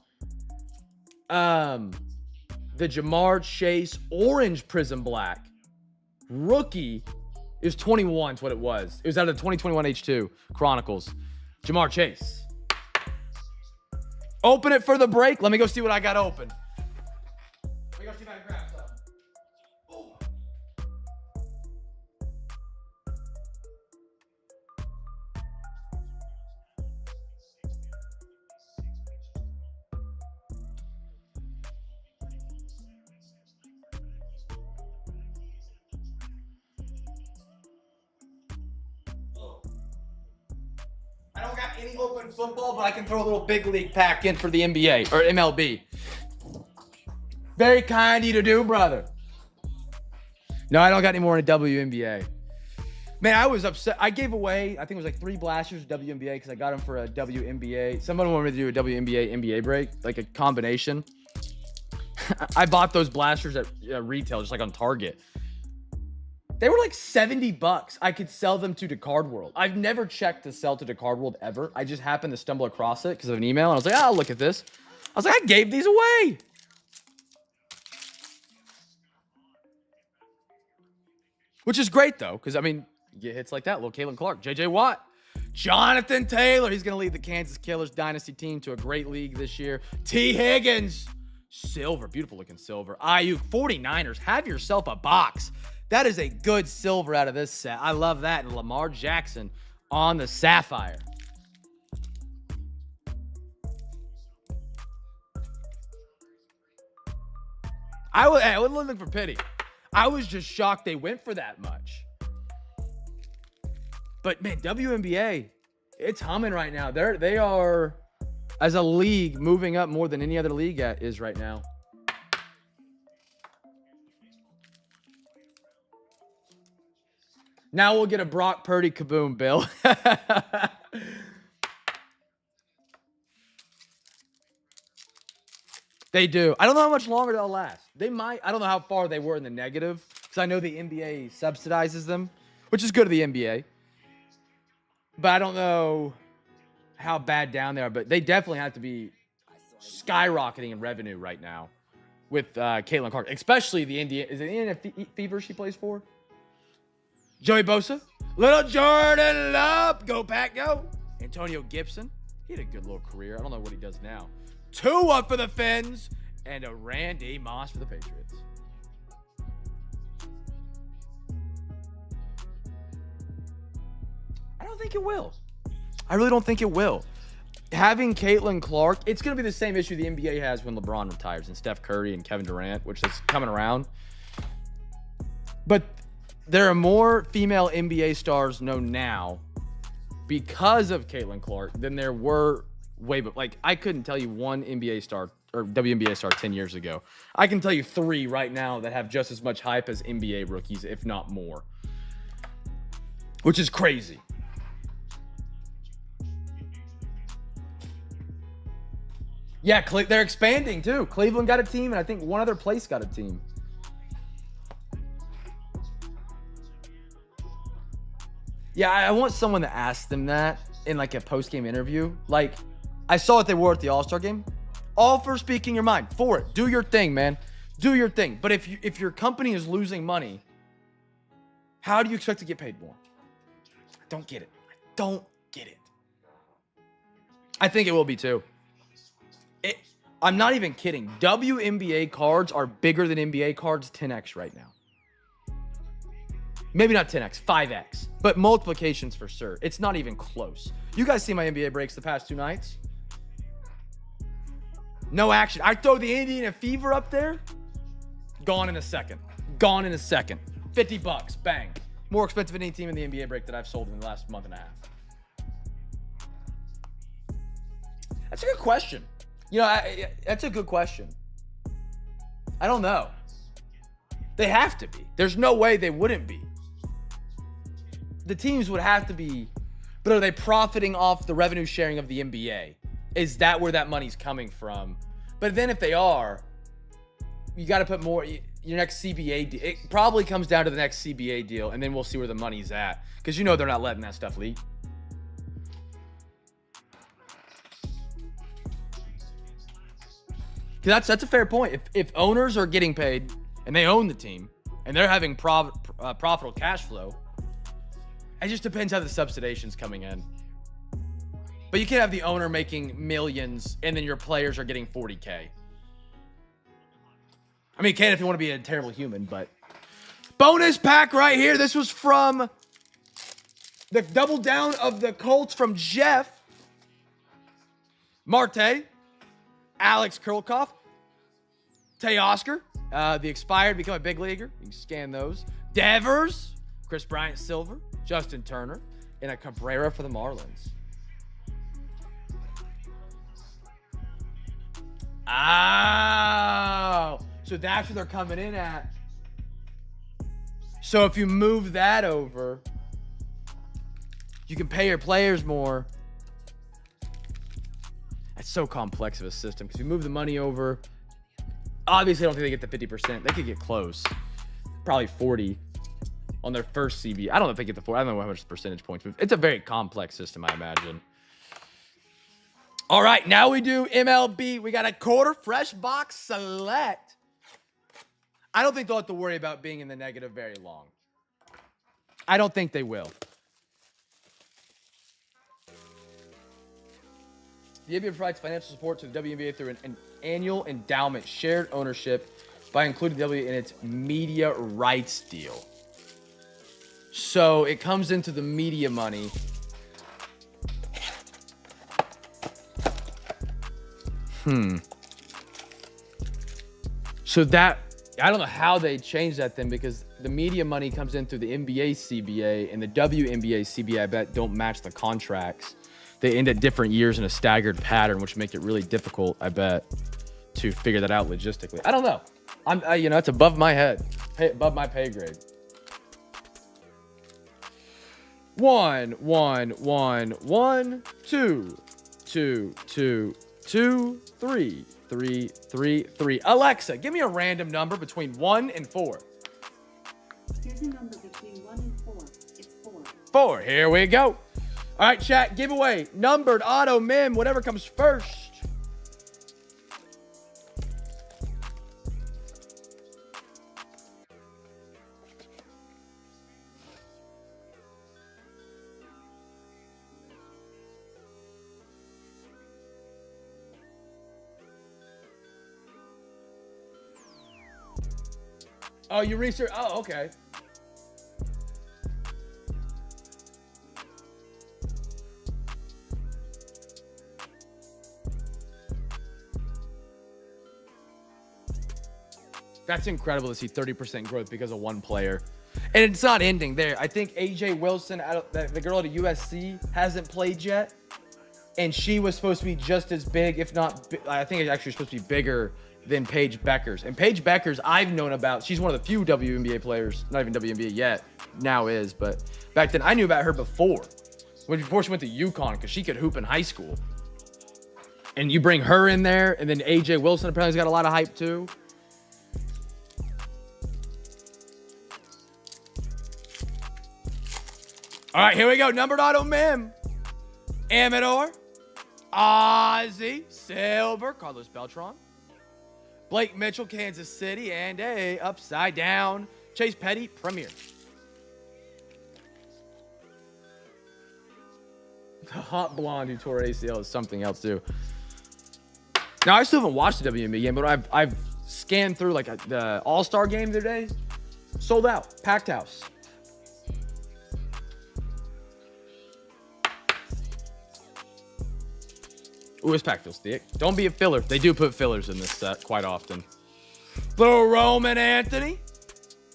The Jamar Chase Orange Prism Black rookie is 21 is what it was. It was out of the 2021 H2 Chronicles. Jamar Chase. Open it for the break. Let me go see what I got open. Let me go see if I can grab something. Boom. I don't got any open football, but I can throw a little big league pack in for the NBA or MLB. Very kind of you to do, brother. No, I don't got any more in the WNBA. Man, I was upset. I gave away, I think it was like 3 blasters to WNBA because I got them for a WNBA. Someone wanted me to do a WNBA NBA break, like a combination. I bought those blasters at retail, just like on Target. They were like $70. I could sell them to Card World. I've never checked to sell to Card World ever. I just happened to stumble across it because of an email. And I was like, I'll look at this. I was like, I gave these away. Which is great, though, because, I mean, you get hits like that. Little Caitlin Clark, J.J. Watt, Jonathan Taylor. He's going to lead the Kansas Killers dynasty team to a great league this year. T. Higgins, silver, beautiful looking silver. IU 49ers, have yourself a box. That is a good silver out of this set. I love that. And Lamar Jackson on the Sapphire. I wasn't looking for pity. I was just shocked they went for that much. But, man, WNBA, it's humming right now. They are, as a league, moving up more than any other league is right now. Now we'll get a Brock Purdy kaboom, Bill. They do. I don't know how much longer they'll last. They might. I don't know how far they were in the negative because I know the NBA subsidizes them, which is good to the NBA. but I don't know how bad down they are. But they definitely have to be skyrocketing in revenue right now with Caitlin Clark, especially the Indiana. Is it Indiana Fever she plays for? Joey Bosa, little Jordan Love, go Pack, go. Antonio Gibson, he had a good little career. I don't know what he does now. Tua for the Fins, and a Randy Moss for the Patriots. I don't think it will. I really don't think it will. Having Caitlin Clark, it's going to be the same issue the NBA has when LeBron retires and Steph Curry and Kevin Durant, which is coming around. But there are more female NBA stars known now because of Caitlin Clark than there were way back. Like, I couldn't tell you one NBA star or WNBA star 10 years ago. I can tell you 3 right now that have just as much hype as NBA rookies, if not more, which is crazy. Yeah, they're expanding too. Cleveland got a team, and I think one other place got a team. Yeah, I want someone to ask them that in like a post-game interview. Like, I saw what they wore at the All-Star game. All for speaking your mind. For it. Do your thing, man. Do your thing. But if your company is losing money, how do you expect to get paid more? I don't get it. I don't get it. I think it will be too. I'm not even kidding. WNBA cards are bigger than NBA cards 10x right now. Maybe not 10x, 5x, but multiplications for sure. It's not even close. You guys see my NBA breaks the past 2 nights? No action. I throw the Indiana Fever up there. Gone in a second. Gone in a second. $50, bang. More expensive than any team in the NBA break that I've sold in the last month and a half. That's a good question. You know, that's a good question. I don't know. They have to be. There's no way they wouldn't be. The teams would have to be, but are they profiting off the revenue sharing of the NBA? Is that where that money's coming from? But then if they are, you got to put more, your next CBA deal. It probably comes down to the next CBA deal, and then we'll see where the money's at. Because you know they're not letting that stuff leak. That's a fair point. If owners are getting paid and they own the team and they're having profitable cash flow, it just depends how the subsidiation's coming in. But you can't have the owner making millions and then your players are getting 40K. I mean, you can if you want to be a terrible human, but bonus pack right here. This was from the double down of the Colts from Jeff. Marte. Alex Kurlkoff, Teoscar, the expired, become a big leaguer. You can scan those. Devers, Chris Bryant Silver, Justin Turner, and a Cabrera for the Marlins. Oh, so that's what they're coming in at. So if you move that over, you can pay your players more. It's so complex of a system because you move the money over. Obviously, I don't think they get the 50%. They could get close. Probably 40 on their first CB. I don't know if they get the 40. I don't know how much percentage points. But it's a very complex system, I imagine. All right, now we do MLB. We got a quarter fresh box select. I don't think they'll have to worry about being in the negative very long. I don't think they will. The NBA provides financial support to the WNBA through an annual endowment shared ownership by including the WNBA in its media rights deal. So it comes into the media money. So that, I don't know how they change that then, because the media money comes in through the NBA CBA and the WNBA CBA, I bet, don't match the contracts. They end at different years in a staggered pattern, which make it really difficult, I bet, to figure that out logistically. I don't know. It's above my head, above my pay grade. 1, 1, 1, 1, 2, 2, 2, 2, 3, 3, 3, 3. Alexa, give me a random number between 1 and 4. Here's a number between 1 and 4. It's 4. 4. Here we go. All right, chat, giveaway. Numbered, auto, mem, whatever comes first. Oh, you research? Oh, okay. That's incredible to see 30% growth because of one player. And it's not ending there. I think AJ Wilson, the girl at USC, hasn't played yet. And she was supposed to be just as big, if not, I think it's actually supposed to be bigger than Paige Beckers. And Paige Beckers, I've known about. She's one of the few WNBA players, not even WNBA yet, now is. But back then, I knew about her before she went to UConn, because she could hoop in high school. And you bring her in there, and then AJ Wilson apparently has got a lot of hype too. All right, here we go. Numbered auto mem. Amador. Ozzy. Silver. Carlos Beltran. Blake Mitchell, Kansas City. And a upside down Chase Petty, Premier. The hot blonde who tore ACL is something else too. Now, I still haven't watched the WNBA game, but I've scanned through like the All-Star game the other day. Sold out. Packed house. Ooh, this pack feels thick. Don't be a filler. They do put fillers in this set quite often. Little Roman Anthony.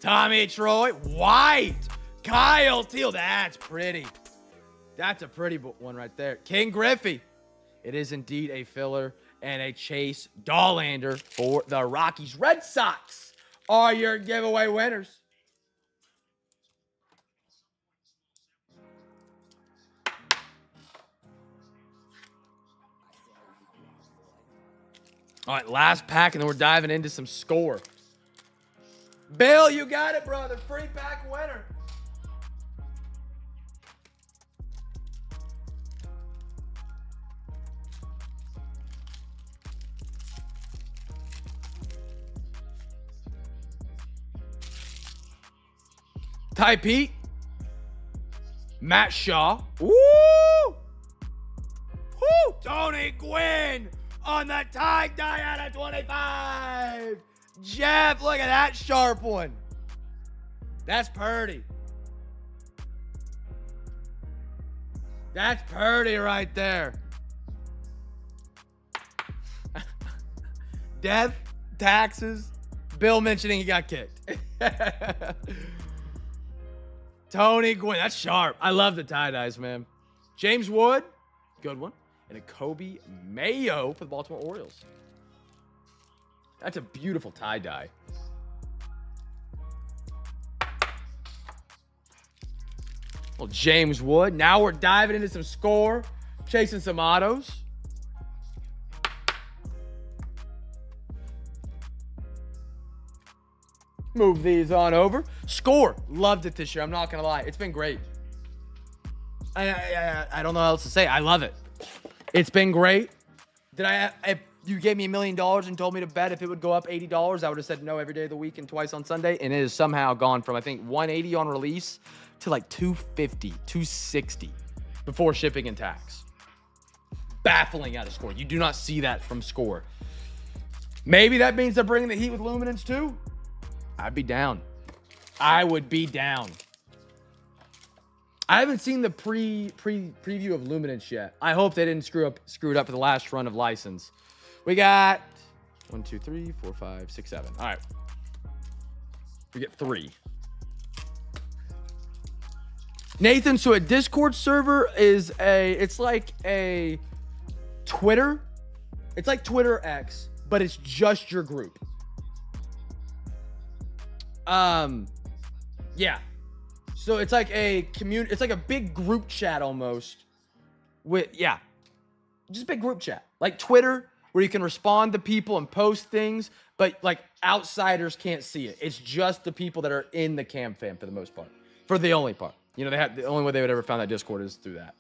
Tommy Troy. White. Kyle Teal. That's pretty. That's a pretty one right there. King Griffey. It is indeed a filler. And a Chase Dollander for the Rockies. Red Sox are your giveaway winners. All right, last pack, and then we're diving into some score. Bill, you got it, brother. Free pack winner. Ty Pete. Matt Shaw. Woo! Woo! Tony Gwynn on the tie-dye out of 25. Jeff, look at that sharp one. That's Purdy. That's Purdy right there. Death, taxes, Bill mentioning he got kicked. Tony Gwynn, that's sharp. I love the tie-dyes, man. James Wood, good one. And a Kobe Mayo for the Baltimore Orioles. That's a beautiful tie-dye. Well, James Wood. Now we're diving into some score, chasing some autos. Move these on over. Score. Loved it this year. I'm not going to lie. It's been great. I don't know what else to say. I love it. It's been great. If you gave me $1 million and told me to bet if it would go up $80, I would have said no every day of the week and twice on Sunday. And it has somehow gone from, I think, 180 on release to like 250, 260 before shipping and tax. Baffling out of score. You do not see that from score. Maybe that means they're bringing the heat with Luminance too. I'd be down. I would be down. I haven't seen the preview of Luminance yet. I hope they didn't screw it up for the last run of license. We got 1, 2, 3, 4, 5, 6, 7. All right. We get 3. Nathan, so a Discord server is it's like a Twitter. It's like Twitter X, but it's just your group. Yeah. So it's like a community. It's like a big group chat almost. Just big group chat. Like Twitter, where you can respond to people and post things, but like outsiders can't see it. It's just the people that are in the CamFam for the most part. For the only part. You know, the only way they would ever found that Discord is through that.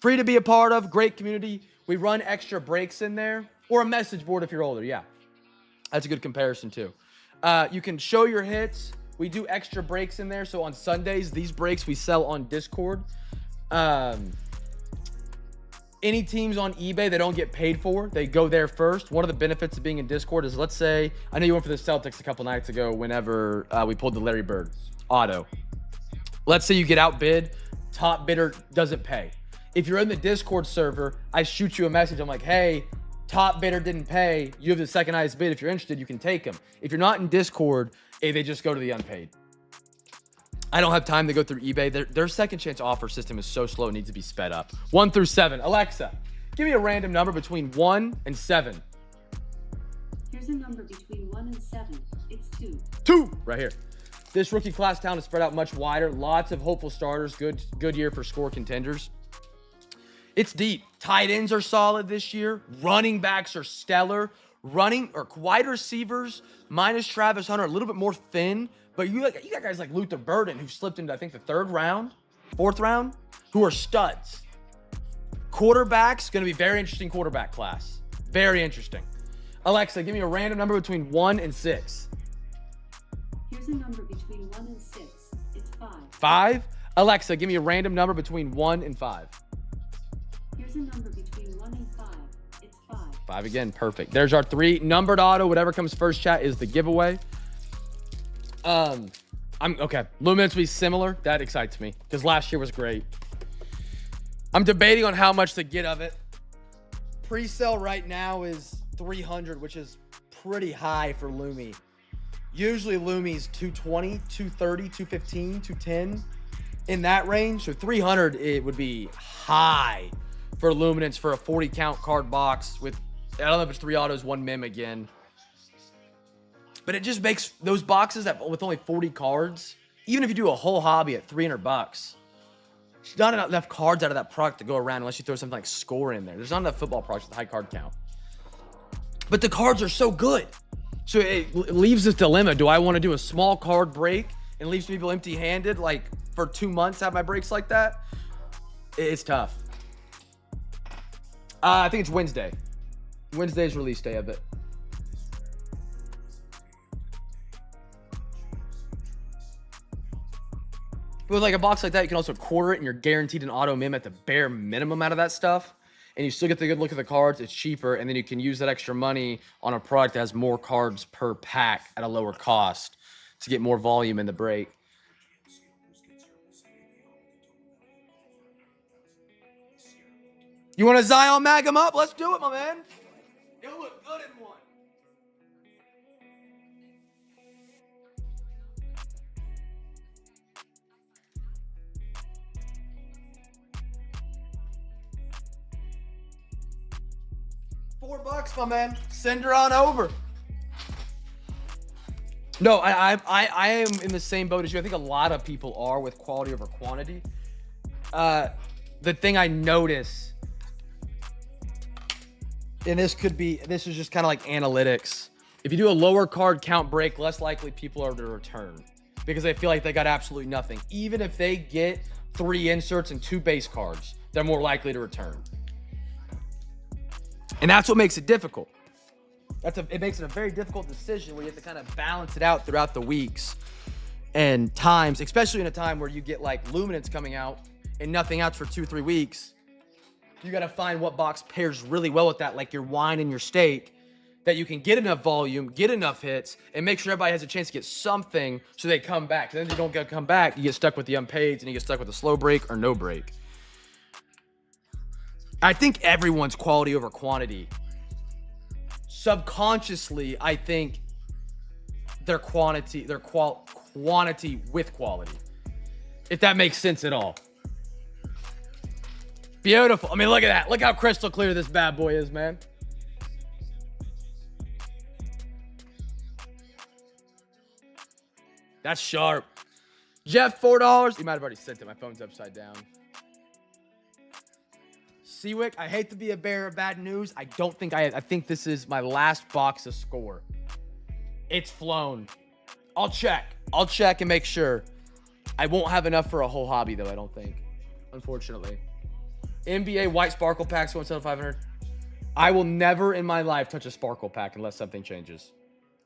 Free to be a part of. Great community. We run extra breaks in there. Or a message board if you're older. Yeah. That's a good comparison too. You can show your hits. We do extra breaks in there. So on Sundays, these breaks we sell on Discord. Any teams on eBay that don't get paid for, they go there first. One of the benefits of being in Discord is, let's say, I know you went for the Celtics a couple nights ago whenever we pulled the Larry Bird auto. Let's say you get outbid, top bidder doesn't pay. If you're in the Discord server, I shoot you a message. I'm like, hey, top bidder didn't pay. You have the second highest bid. If you're interested, you can take them. If you're not in Discord, they just go to the unpaid. I don't have time to go through eBay. Their second chance offer system is so slow, it needs to be sped up. 1 through 7. Alexa, give me a random number between 1 and 7. Here's a number between 1 and 7. It's 2. 2, right here. This rookie class talent is spread out much wider. Lots of hopeful starters. Good year for score contenders. It's deep. Tight ends are solid this year. Running backs are stellar. Wide receivers, minus Travis Hunter, a little bit more thin. But you got guys like Luther Burden, who slipped into, I think, the 4th round, who are studs. Quarterbacks, going to be very interesting quarterback class. Very interesting. Alexa, give me a random number between 1 and 6. Here's a number between 1 and 6. It's 5. 5? Alexa, give me a random number between 1 and 5. Here's a number between 1 and 5. It's 5. 5 again, perfect. There's our 3. Numbered auto, whatever comes first, chat, is the giveaway. I'm okay. Luminance will be similar. That excites me because last year was great. I'm debating on how much to get of it. Pre-sale right now is 300, which is pretty high for Lumi. Usually Lumi's 220, 230, 215, 210 in that range. So 300, it would be high for Luminance for a 40 count card box with, I don't know if it's 3 autos, 1 mem again. But it just makes those boxes with only 40 cards, even if you do a whole hobby at $300, there's not enough cards out of that product to go around unless you throw something like Score in there. There's not enough football products with a high card count. But the cards are so good. So it leaves this dilemma. Do I want to do a small card break and leave some people empty-handed, like for 2 months, have my breaks like that? It's tough. I think it's Wednesday. Wednesday's release day of it. But with like a box like that, you can also quarter it and you're guaranteed an auto mem at the bare minimum out of that stuff. And you still get the good look at the cards. It's cheaper. And then you can use that extra money on a product that has more cards per pack at a lower cost to get more volume in the break. You want to Zion mag him up? Let's do it, my man. You'll look good in one. $4, my man. Send her on over. No, I am in the same boat as you. I think a lot of people are with quality over quantity. The thing I notice, and this is just kind of like analytics. If you do a lower card count break, less likely people are to return because they feel like they got absolutely nothing. Even if they get 3 inserts and 2 base cards, they're more likely to return. And that's what makes it difficult. It makes it a very difficult decision where you have to kind of balance it out throughout the weeks and times, especially in a time where you get like Luminance coming out and nothing else for 2-3 weeks. You got to find what box pairs really well with that, like your wine and your steak, that you can get enough volume, get enough hits, and make sure everybody has a chance to get something so they come back. And then if you don't come back, you get stuck with the unpaids and you get stuck with a slow break or no break. I think everyone's quality over quantity. Subconsciously, I think their quantity with quality. If that makes sense at all. Beautiful. I mean, look at that. Look how crystal clear this bad boy is, man. That's sharp. Jeff, $4. You might have already sent it. My phone's upside down. Seawick, I hate to be a bearer of bad news. I think this is my last box of Score. It's flown. I'll check and make sure. I won't have enough for a whole hobby, though, I don't think. Unfortunately. NBA white sparkle packs going to 500. I will never in my life touch a sparkle pack unless something changes.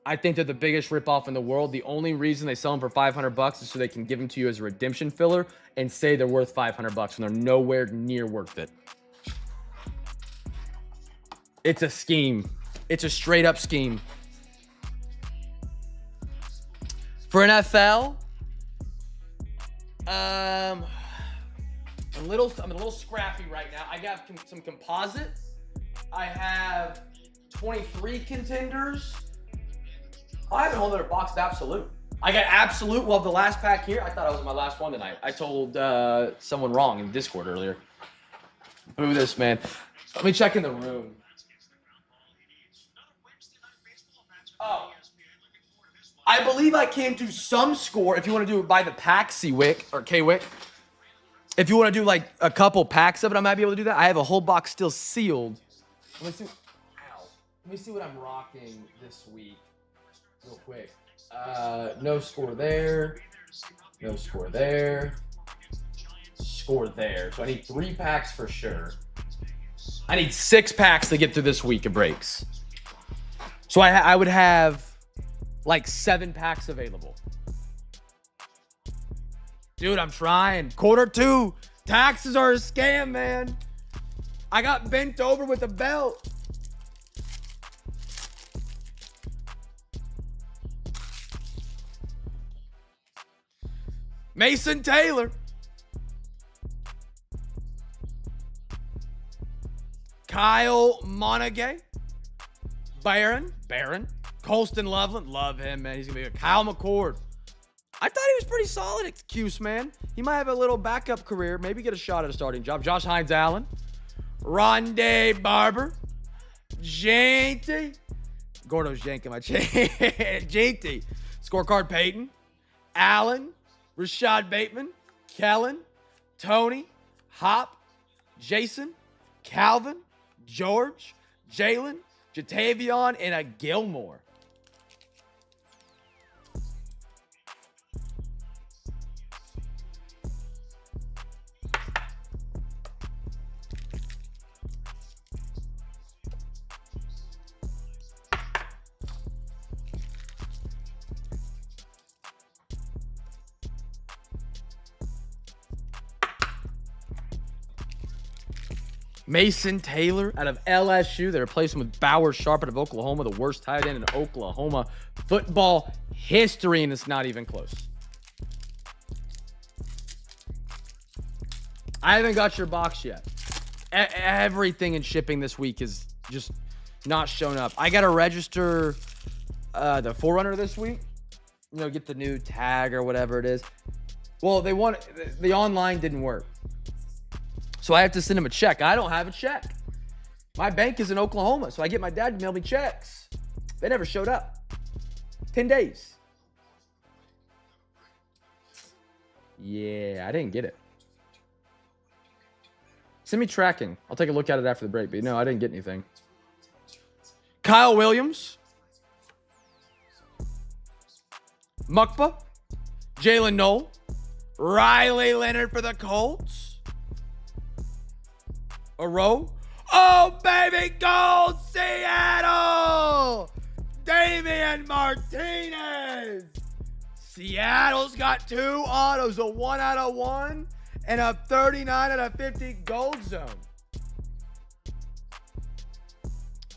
I think they're the biggest ripoff in the world. The only reason they sell them for $500 is so they can give them to you as a redemption filler and say they're worth $500 when they're nowhere near worth it. It's a scheme. It's a straight up scheme. For NFL, I'm a little scrappy right now. I got some composite. I have 23 contenders. I haven't held a box of Absolute. I got Absolute. Well, the last pack here, I thought I was my last one tonight. I told someone wrong in Discord earlier. Boo this, man. Let me check in the room. Oh. I believe I came to some score. If you want to do it by the pack, C-Wick or K-Wick. If you want to do like a couple packs of it, I might be able to do that. I have a whole box still sealed. Let me see. Ow. Let me see what I'm rocking this week. Real quick. No score there. No score there. Score there. So I need 3 packs for sure. I need 6 packs to get through this week of breaks. So I would have like 7 packs available. Dude, I'm trying. Quarter 2. Taxes are a scam, man. I got bent over with a belt. Mason Taylor. Kyle Monaghay. Barron. Colston Loveland. Love him, man. He's going to be a Kyle McCord. I thought he was pretty solid at Cuse, man. He might have a little backup career. Maybe get a shot at a starting job. Josh Hines Allen. Rondé Barber. Janty. Gordo's yanking my chain. Janty. Scorecard Peyton. Allen. Rashad Bateman, Kellen, Tony, Hop, Jason, Calvin, George, Jalen, Jatavion, and a Gilmore. Mason Taylor out of LSU. They replaced him with Bauer Sharp out of Oklahoma, the worst tight end in Oklahoma football history, and it's not even close. I haven't got your box yet. Everything in shipping this week is just not shown up. I got to register the Forerunner this week. You know, get the new tag or whatever it is. Well, the online didn't work. So I have to send him a check. I don't have a check. My bank is in Oklahoma, so I get my dad to mail me checks. They never showed up. 10 days. Yeah, I didn't get it. Send me tracking. I'll take a look at it after the break, but no, I didn't get anything. Kyle Williams. Mukpa. Jalen Knoll. Riley Leonard for the Colts. A row. Oh, baby, gold, Seattle! Damian Martinez! Seattle's got 2 autos, a 1 out of 1 and a 39 out of 50 gold zone.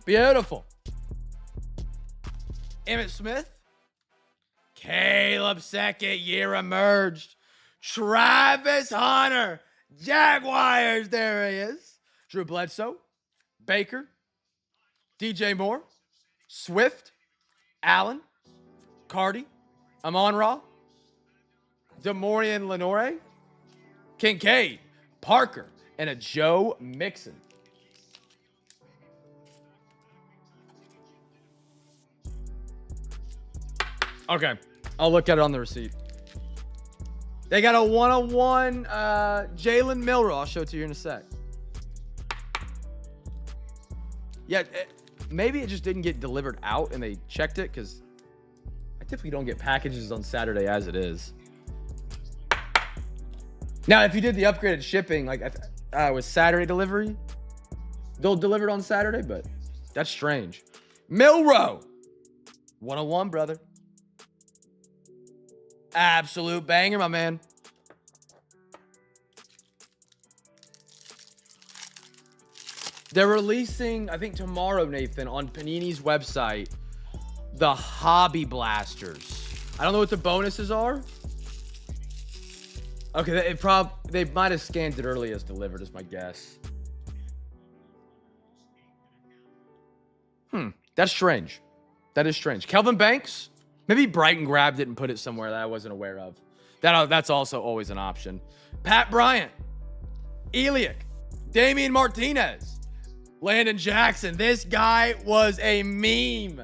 Beautiful. Emmitt Smith. Caleb, second year emerged. Travis Hunter. Jaguars, there he is. Drew Bledsoe, Baker, DJ Moore, Swift, Allen, Cardi, Amon-Ra, DeMaurian Lenore, Kincaid, Parker, and a Joe Mixon. Okay, I'll look at it on the receipt. They got a 101 Jalen Milroe. I'll show it to you in a sec. Yeah, maybe it just didn't get delivered out and they checked it because I typically don't get packages on Saturday as it is. Now, if you did the upgraded shipping, like with Saturday delivery. They'll deliver it on Saturday, but that's strange. Milrow. 101, brother. Absolute banger, my man. They're releasing, I think tomorrow, Nathan, on Panini's website, the Hobby Blasters. I don't know what the bonuses are. Okay, they might have scanned it early as delivered, is my guess. That's strange. That is strange. Kelvin Banks? Maybe Brighton grabbed it and put it somewhere that I wasn't aware of. That's also always an option. Pat Bryant. Eliak. Damian Martinez. Landon Jackson. This guy was a meme.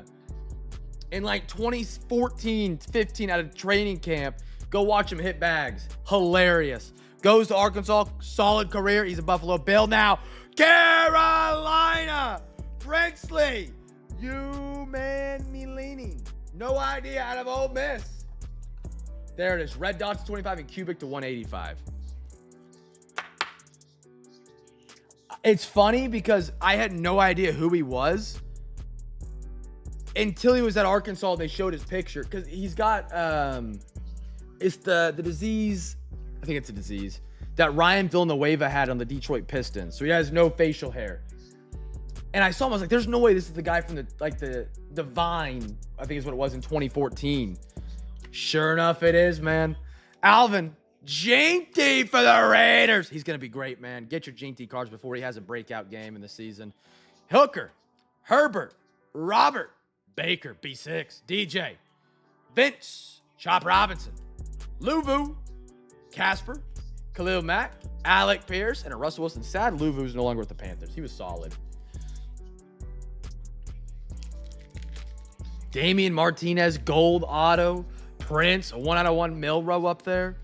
In like 2014, 15 out of training camp. Go watch him hit bags. Hilarious. Goes to Arkansas. Solid career. He's a Buffalo Bill now. Carolina. Brinkley. You man me leaning. No idea out of Ole Miss. There it is. Red dots to 25 and cubic to 185. It's funny because I had no idea who he was until he was at Arkansas. They showed his picture because he's got it's the disease. I think it's a disease that Ryan Villanueva had on the Detroit Pistons. So he has no facial hair. And I saw him, I was like, there's no way this is the guy from the Vine, I think is what it was in 2014. Sure enough, it is, man. Alvin, Jinty for the Raiders. He's going to be great, man. Get your Jinty cards before he has a breakout game in the season. Hooker, Herbert, Robert, Baker, B6, DJ, Vince, Chop Robinson, Luvu, Casper, Khalil Mack, Alec Pierce, and a Russell Wilson. Sad Luvu's no longer with the Panthers. He was solid. Damian Martinez, gold auto. Prince, a 1/1 Milrow up there.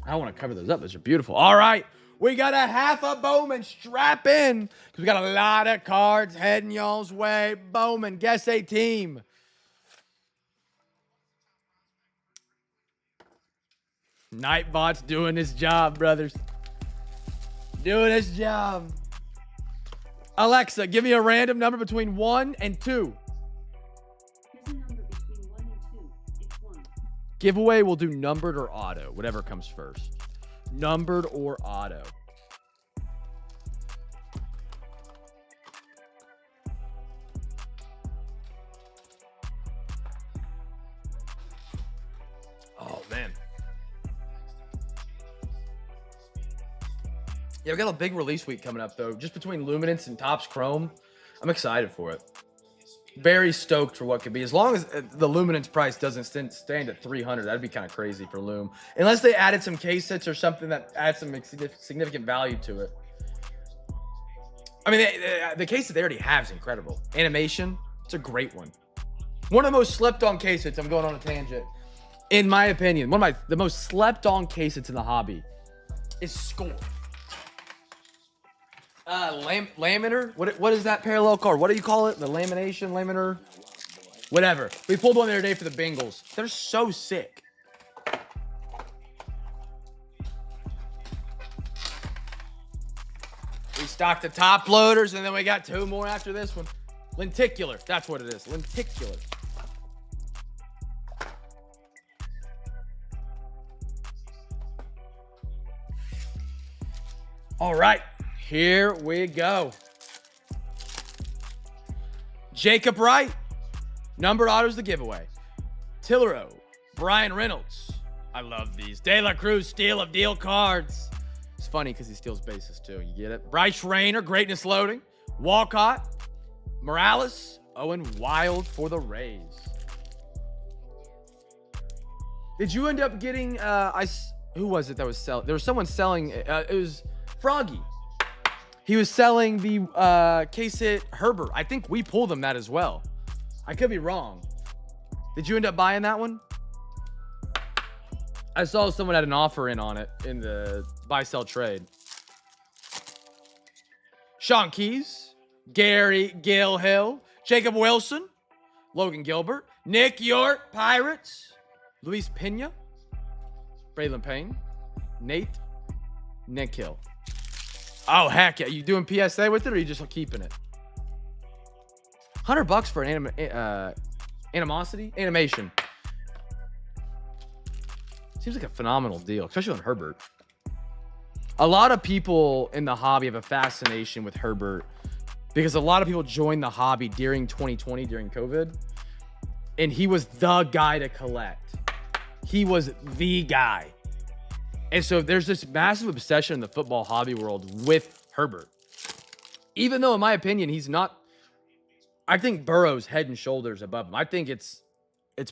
I want to cover those up. Those are beautiful. All right. We got a half a Bowman. Strap in because we got a lot of cards heading y'all's way. Bowman, guess a team. Nightbot's doing his job, brothers. Doing his job. Alexa, give me a random number between 1 and 2. Here's a number between 1 and 2. It's 1. Giveaway, we'll do numbered or auto, whatever comes first. Numbered or auto. Oh, man. Yeah, we got a big release week coming up, though. Just between Luminance and Topps Chrome, I'm excited for it. Very stoked for what could be. As long as the Luminance price doesn't stand at 300, that'd be kind of crazy for Loom. Unless they added some case hits or something that adds some significant value to it. I mean, the case that they already have is incredible. Animation, it's a great one. One of the most slept-on case hits. I'm going on a tangent. In my opinion, the most slept-on case hits in the hobby is Score. Laminar? What is that parallel card? What do you call it? The lamination, laminar? Whatever. We pulled one the other day for the Bengals. They're so sick. We stocked the top loaders, and then we got 2 more after this one. Lenticular. That's what it is. Lenticular. All right. Here we go. Jacob Wright. Numbered autos the giveaway. Tillero. Brian Reynolds. I love these. De La Cruz, steal of deal cards. It's funny because he steals bases too. You get it? Bryce Rayner, greatness loading. Walcott. Morales. Owen Wild for the Rays. Did you end up getting, who was it that was selling? There was someone selling, it was Froggy. He was selling the case hit Herbert. I think we pulled him that as well. I could be wrong. Did you end up buying that one? I saw someone had an offer in on it in the buy-sell trade. Sean Keys, Gary Gilhill, Jacob Wilson, Logan Gilbert, Nick York, Pirates, Luis Pena, Braylon Payne, Nate, Nick Hill. Oh, heck yeah. You doing PSA with it, or are you just keeping it? $100 for an animation. Seems like a phenomenal deal, especially on Herbert. A lot of people in the hobby have a fascination with Herbert because a lot of people joined the hobby during 2020, during COVID, and he was the guy to collect. He was the guy. And so there's this massive obsession in the football hobby world with Herbert. Even though, in my opinion, he's not, I think Burrow's head and shoulders above him. I think it's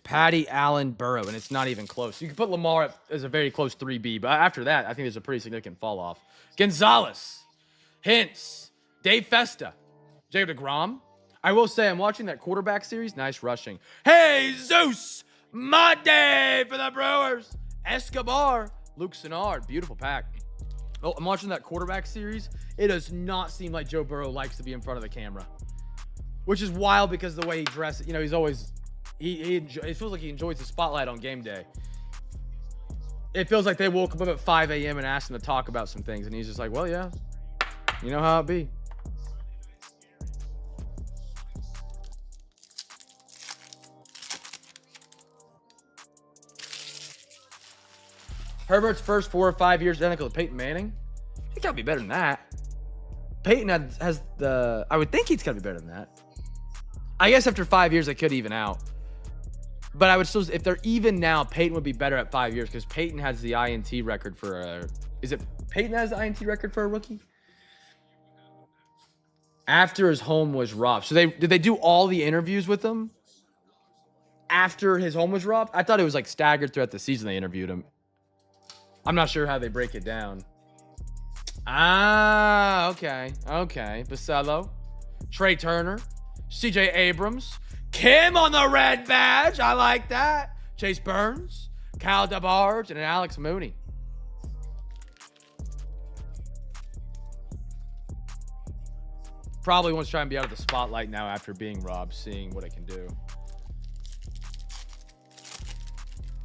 Patty, Allen, Burrow, and it's not even close. You can put Lamar as a very close 3B, but after that, I think there's a pretty significant fall off. Gonzalez, Hintz, Dave Festa, Jacob DeGrom. I will say, I'm watching that quarterback series. Nice rushing. Hey, Zeus, Monday for the Brewers. Escobar, Luke Sennard, beautiful pack. Oh, I'm watching that quarterback series. It does not seem like Joe Burrow likes to be in front of the camera, which is wild because the way he dresses, you know, he's always, it feels like he enjoys the spotlight on game day. It feels like they woke him up at 5 a.m. and asked him to talk about some things, and he's just like, well, yeah, you know how it be. Herbert's first 4 or 5 years identical to Peyton Manning. He gotta be better than that. Peyton has the, I would think he's gotta be better than that. I guess after 5 years, they could even out. But I would still, if they're even now, Peyton would be better at 5 years because Peyton has the INT record for a, is it Peyton has the INT record for a rookie? After his home was robbed. So did they do all the interviews with him after his home was robbed? I thought it was like staggered throughout the season they interviewed him. I'm not sure how they break it down. Ah, okay. Basello, Trey Turner, CJ Abrams, Kim on the red badge. I like that. Chase Burns, Kyle DeBarge, and Alex Mooney. Probably wants to try and be out of the spotlight now after being robbed, seeing what it can do.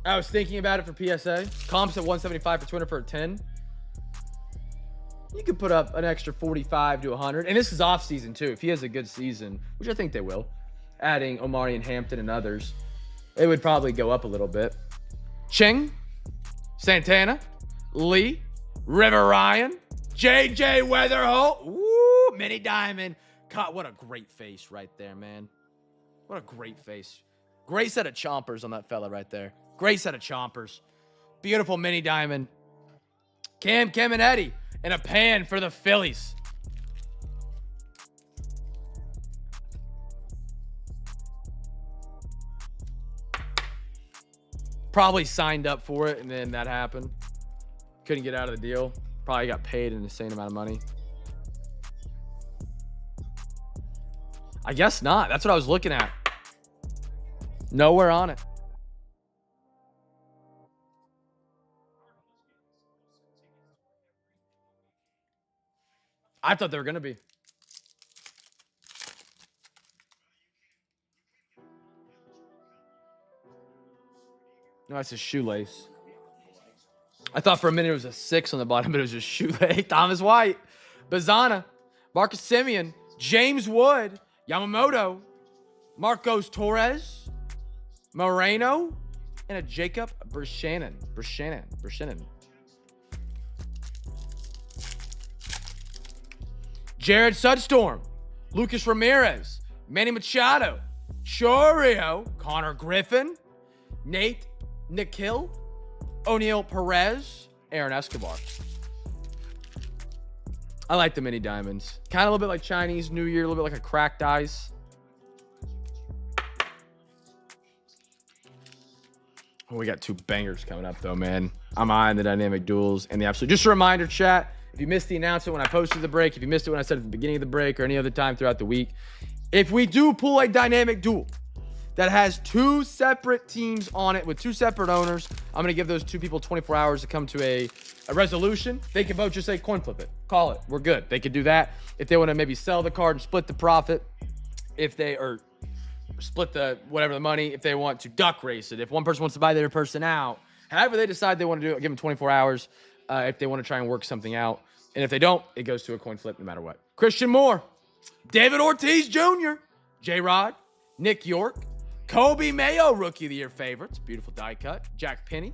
I was thinking about it for PSA. Comps at 175 for Twitter for a 10. You could put up an extra 45 to 100. And this is off season too. If he has a good season, which I think they will, adding Omari and Hampton and others, it would probably go up a little bit. Ching, Santana, Lee, River Ryan, JJ Weatherholt, woo, Mini Diamond. God, what a great face right there, man. What a great face. Great set of chompers on that fella right there. Great set of chompers. Beautiful Mini Diamond. Cam and Eddie in a pan for the Phillies. Probably signed up for it and then that happened. Couldn't get out of the deal. Probably got paid an insane amount of money. I guess not. That's what I was looking at. Nowhere on it. I thought they were going to be. No, it's a shoelace. I thought for a minute it was a 6 on the bottom, but it was just shoelace. Thomas White, Bazana, Marcus Simeon, James Wood, Yamamoto, Marcos Torres, Moreno, and a Jacob Brishannon. Jared Sudstorm, Lucas Ramirez, Manny Machado, Chorio, Connor Griffin, Nate Nikhil, O'Neal Perez, Aaron Escobar. I like the mini diamonds. Kind of a little bit like Chinese New Year, a little bit like a cracked ice. Oh, we got 2 bangers coming up though, man. I'm eyeing the dynamic duels and the absolute. Just a reminder, chat. If you missed the announcement when I posted the break, if you missed it when I said at the beginning of the break or any other time throughout the week, if we do pull a dynamic duel that has 2 separate teams on it with 2 separate owners, I'm going to give those 2 people 24 hours to come to a resolution. They can vote, just say coin flip it. Call it. We're good. They could do that. If they want to maybe sell the card and split the profit, if they or split the whatever the money if they want to duck race it. If one person wants to buy the other person out, however they decide they want to do it, give them 24 hours if they want to try and work something out. And if they don't, it goes to a coin flip no matter what. Christian Moore, David Ortiz Jr., J-Rod, Nick York, Kobe Mayo, Rookie of the Year favorites, beautiful die cut, Jack Penny,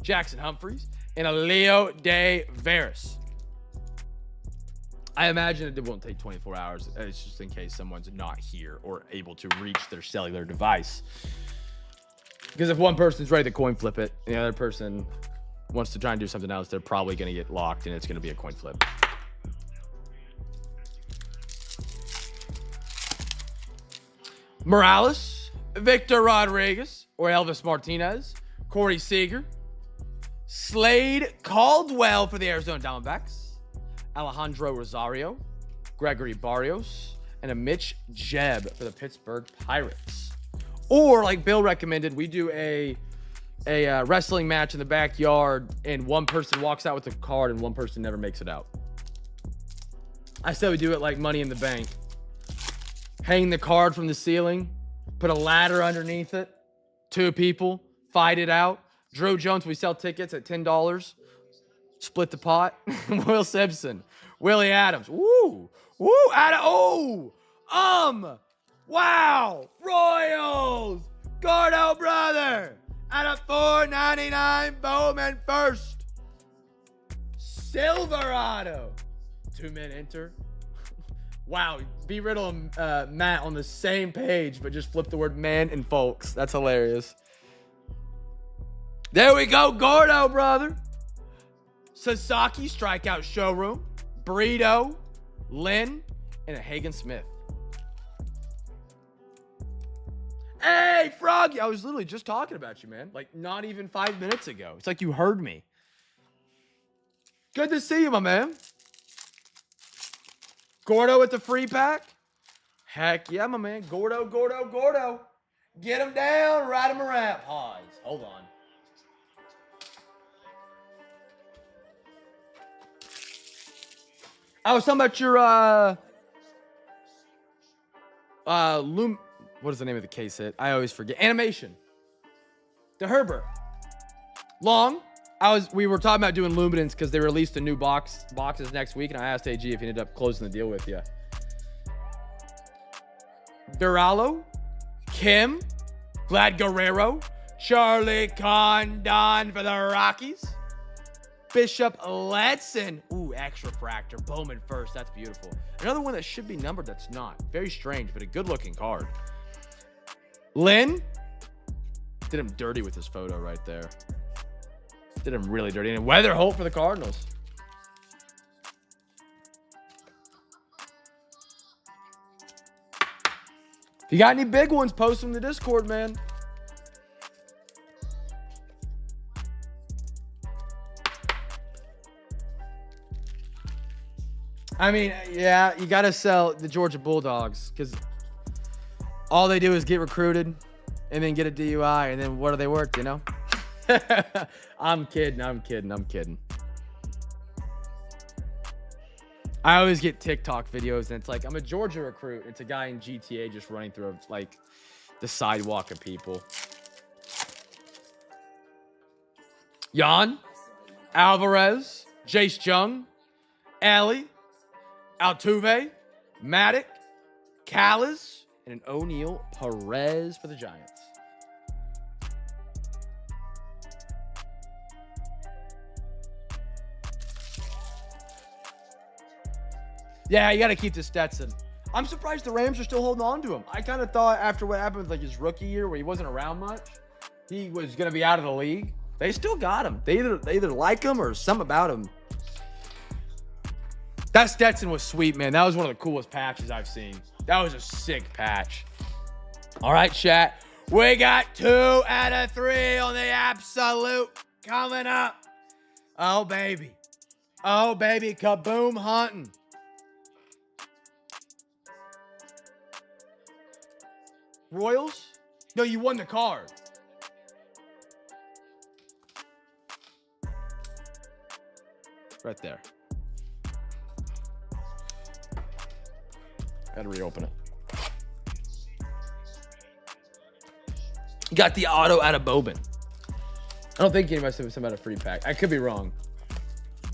Jackson Humphreys, and a Leo De Veras. I imagine it won't take 24 hours. It's just in case someone's not here or able to reach their cellular device. Because if one person's ready to coin flip it, and the other person wants to try and do something else, they're probably going to get locked, and it's going to be a coin flip. Morales, Victor Rodriguez, or Elvis Martinez, Corey Seager, Slade Caldwell for the Arizona Diamondbacks, Alejandro Rosario, Gregory Barrios, and a Mitch Jebb for the Pittsburgh Pirates. Or, like Bill recommended, we do a wrestling match in the backyard, and one person walks out with a card and one person never makes it out. I said we do it like Money in the Bank. Hang the card from the ceiling, put a ladder underneath it, 2 people, fight it out. Drew Jones, we sell tickets at $10. Split the pot. Will Simpson, Willie Adams. Woo, woo, wow, Royals, Gordo brother, out of $4.99, Bowman first. Silverado, 2 men enter. Wow, B. Riddle and Matt on the same page, but just flip the word man and folks. That's hilarious. There we go, Gordo brother. Sasaki, Strikeout Showroom, Burrito, Lynn, and a Hagen Smith. Hey, Froggy. I was literally just talking about you, man. Like, not even 5 minutes ago. It's like you heard me. Good to see you, my man. Gordo with the free pack? Heck yeah, my man. Gordo. Get him down, ride him around. Pause. Hold on. I was talking about your what is the name of the case hit? I always forget. Animation. The Herbert. Long. We were talking about doing Luminance because they released a new boxes next week, and I asked AG if he ended up closing the deal with you. Duralo, Kim, Vlad Guerrero, Charlie Condon for the Rockies, Bishop Letson. Ooh, extra fractor. Bowman first. That's beautiful. Another one that should be numbered that's not. Very strange, but a good-looking card. Lynn. Did him dirty with his photo right there. Did him really dirty. And Weather Holt for the Cardinals. If you got any big ones, post them in the Discord, man. I mean, yeah, you got to sell the Georgia Bulldogs because all they do is get recruited and then get a DUI, and then what are they worth, you know? I'm kidding. I always get TikTok videos, and it's like, I'm a Georgia recruit. It's a guy in GTA just running through, like, the sidewalk of people. Jan, Alvarez, Jace Jung, Alley, Altuve, Maddox, Callis, and an O'Neal Perez for the Giants. Yeah, you got to keep the Stetson. I'm surprised the Rams are still holding on to him. I kind of thought after what happened with like his rookie year where he wasn't around much, he was going to be out of the league. They still got him. They either like him or something about him. That Stetson was sweet, man. That was one of the coolest patches I've seen. That was a sick patch. All right, chat. We got 2 out of 3 on the absolute coming up. Oh, baby. Kaboom hunting. Royals? No, you won the card. Right there. Gotta reopen it. You got the auto out of Bowman. I don't think anybody said something about a free pack. I could be wrong.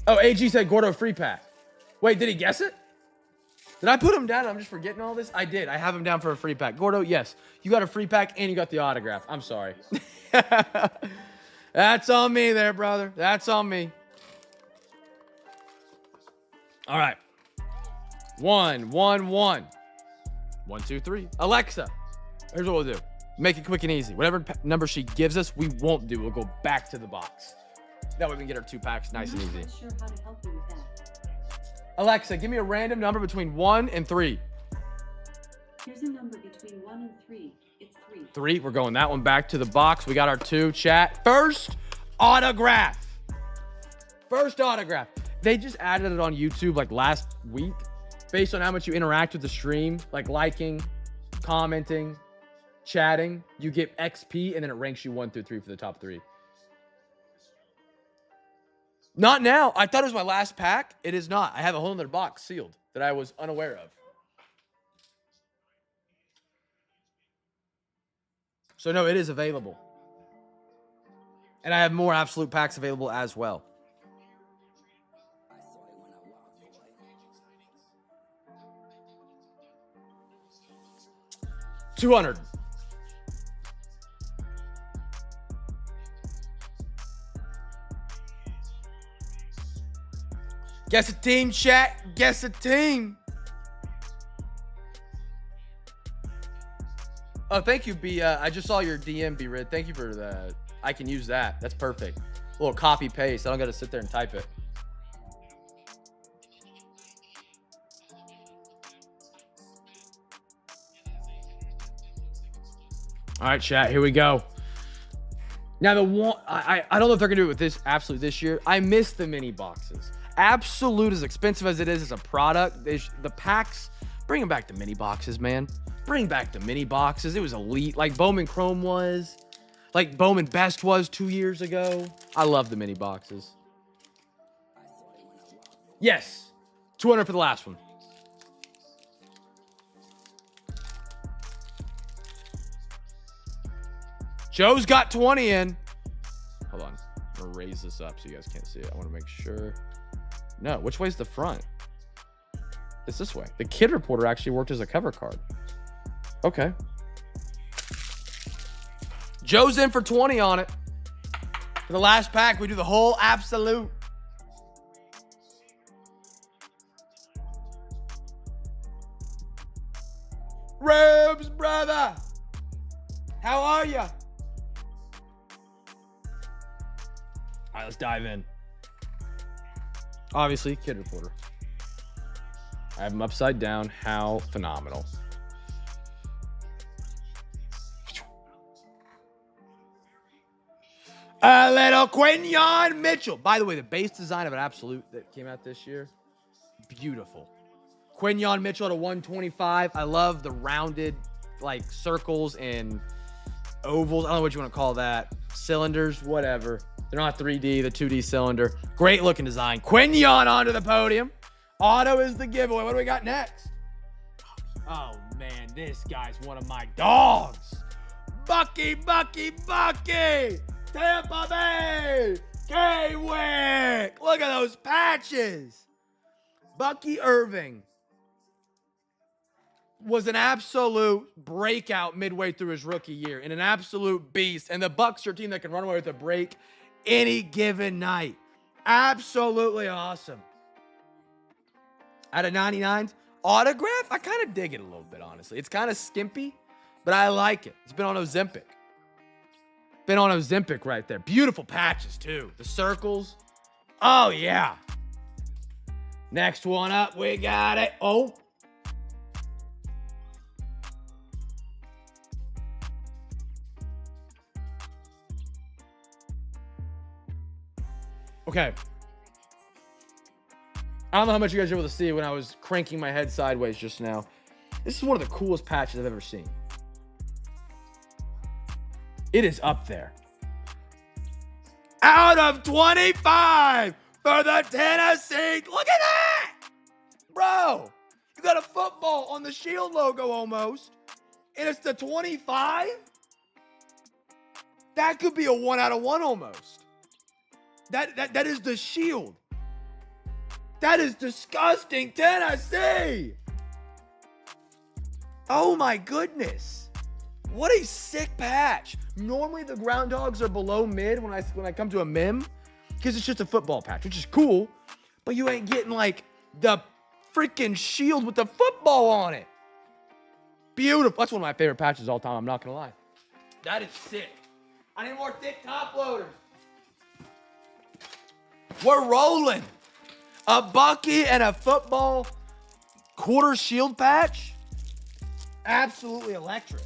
Oh, AG said Gordo free pack. Wait, did he guess it? Did I put him down? I'm just forgetting all this. I did. I have him down for a free pack. Gordo, yes. You got a free pack and you got the autograph. I'm sorry. That's on me there, brother. That's on me. All right. 1, 1, 1. 1, 2, 3. Alexa, here's what we'll do. Make it quick and easy. Whatever number she gives us, we won't do. We'll go back to the box. That way we can get our 2 packs nice and easy. I'm not sure how to help you with that. Alexa, give me a random number between 1 and 3. Here's a number between 1 and 3. It's 3. 3. We're going that one back to the box. We got our 2. Chat. First autograph. First autograph. They just added it on YouTube like last week based on how much you interact with the stream, like liking, commenting, chatting. You get XP and then it ranks you 1 through 3 for the top 3. Not now. I thought it was my last pack. It is not. I have a whole other box sealed that I was unaware of. So no, it is available. And I have more absolute packs available as well. $200. Guess a team, chat. Guess a team. Oh, thank you, B. I just saw your DM, B-Rid. Thank you for that. I can use that. That's perfect. A little copy paste. I don't got to sit there and type it. All right, chat. Here we go. Now the one I don't know if they're gonna do it with this Absolute this year. I miss the mini boxes. Absolute, as expensive as it is as a product, the packs, bring them back to mini boxes, man. Bring back the mini boxes. It was elite, like Bowman Chrome was, like Bowman Best was 2 years ago. I love the mini boxes. Yes, 200 for the last one. Joe's got 20 in. Hold on, I'm gonna raise this up so you guys can't see it. I want to make sure. No, which way's the front? It's this way. The Kid Reporter actually worked as a cover card. Okay. Joe's in for 20 on it. For the last pack, we do the whole Absolute. Rubes, brother. How are you? All right, let's dive in. Obviously, Kid Reporter. I have him upside down. How phenomenal. A little Quinyon Mitchell. By the way, the base design of an Absolute that came out this year, beautiful. Quinyon Mitchell at a 125. I love the rounded, like, circles and ovals. I don't know what you want to call that. Cylinders, whatever. They're not 3D, the 2D cylinder. Great looking design. Quinyon onto the podium. Auto is the giveaway. What do we got next? Oh, man, this guy's one of my dogs. Bucky, Bucky, Bucky. Tampa Bay. K-Wick. Look at those patches. Bucky Irving was an absolute breakout midway through his rookie year and an absolute beast. And the Bucks are a team that can run away with a break any given night. Absolutely awesome. Out of 99s, autograph, I kind of dig it a little bit, honestly. It's kind of skimpy, but I like it. It's been on Ozempic. Been on Ozempic right there. Beautiful patches, too. The circles. Oh, yeah. Next one up, we got it. Oh. Okay. I don't know how much you guys were able to see when I was cranking my head sideways just now. This is one of the coolest patches I've ever seen. It is up there. Out of 25 for the Tennessee. Look at that. Bro, you got a football on the Shield logo almost. And it's the 25? That could be a 1 out of 1 almost. That is the shield. That is disgusting, Tennessee. Oh my goodness. What a sick patch. Normally the groundhogs are below mid when I come to a mim because it's just a football patch, which is cool, but you ain't getting like the freaking shield with the football on it. Beautiful. That's one of my favorite patches of all time, I'm not gonna lie. That is sick. I need more thick top loaders. We're rolling. A Bucky and a football quarter shield patch. Absolutely electric.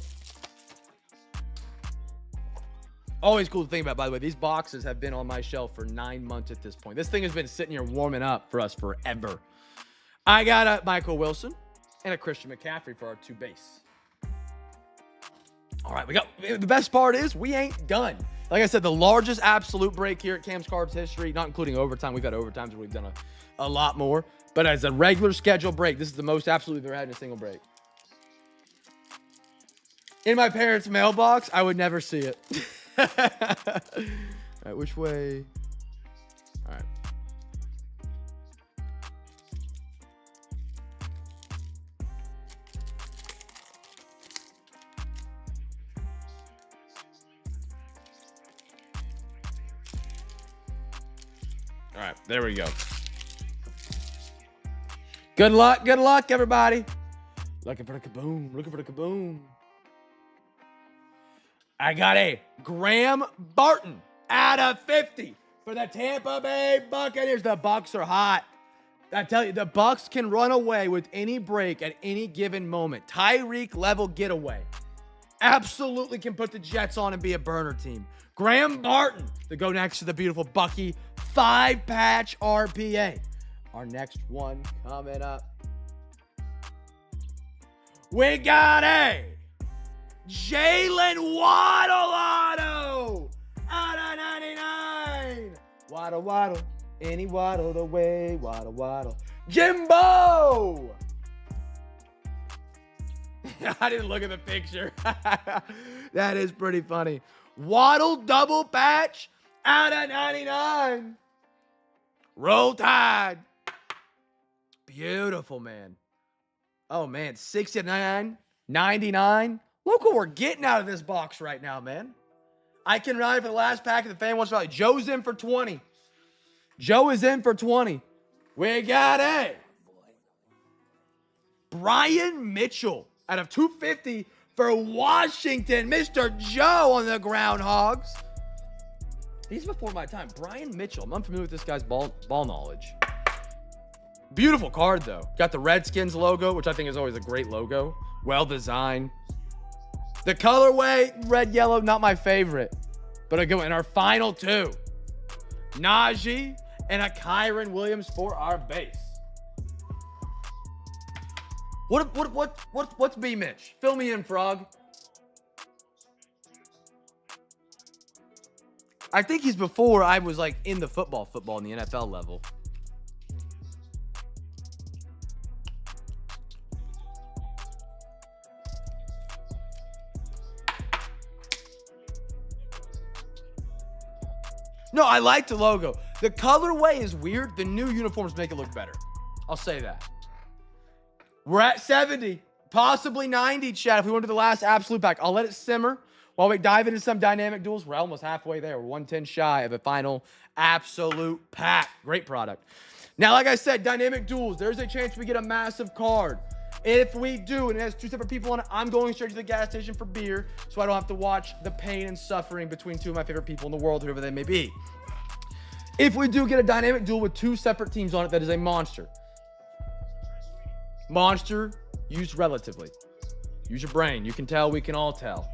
Always cool to think about, by the way. These boxes have been on my shelf for 9 months at this point. This thing has been sitting here warming up for us forever. I got a Michael Wilson and a Christian McCaffrey for our 2 base. All right, the best part is we ain't done. Like I said, the largest absolute break here at Cam's Cards history, not including overtime. We've had overtimes where we've done a lot more. But as a regular scheduled break, this is the most absolute we've ever had in a single break. In my parents' mailbox, I would never see it. All right, which way? All right. All right, there we go. Good luck, everybody. Looking for the kaboom, looking for the kaboom. I got a Graham Barton out of 50 for the Tampa Bay Buccaneers. The Bucs are hot. I tell you, the Bucs can run away with any break at any given moment. Tyreek level getaway. Absolutely can put the Jets on and be a burner team. Graham Barton to go next to the beautiful Bucky 5-patch RPA. Our next one coming up. We got a Jalen Waddle auto out of 99. Waddle, waddle. Any waddle the way. Waddle, waddle. Jimbo. I didn't look at the picture. That is pretty funny. Waddle double patch out of 99. Roll Tide. Beautiful, man. Oh, man. 69, 99. Look what we're getting out of this box right now, man. I can ride for the last pack if the fan wants to rally. Joe's in for 20. Joe is in for 20. We got a Brian Mitchell out of 250 for Washington. Mr. Joe on the Groundhogs. He's before my time. Brian Mitchell. I'm unfamiliar with this guy's ball knowledge. Beautiful card, though. Got the Redskins logo, which I think is always a great logo. Well designed. The colorway, red, yellow, not my favorite. But a good one. And our final 2. Najee and a Kyron Williams for our base. What's B Mitch? Fill me in, Frog. I think he's before I was like in the football in the NFL level. No, I like the logo. The colorway is weird. The new uniforms make it look better. I'll say that. We're at 70, possibly 90, chat. If we went to the last absolute pack, I'll let it simmer while we dive into some dynamic duels. We're almost halfway there. We're 110 shy of a final absolute pack. Great product. Now, like I said, dynamic duels, there's a chance we get a massive card. If we do, and it has 2 separate people on it, I'm going straight to the gas station for beer so I don't have to watch the pain and suffering between 2 of my favorite people in the world, whoever they may be. If we do get a dynamic duel with 2 separate teams on it, that is a monster. Monster, used relatively. Use your brain. You can tell, we can all tell.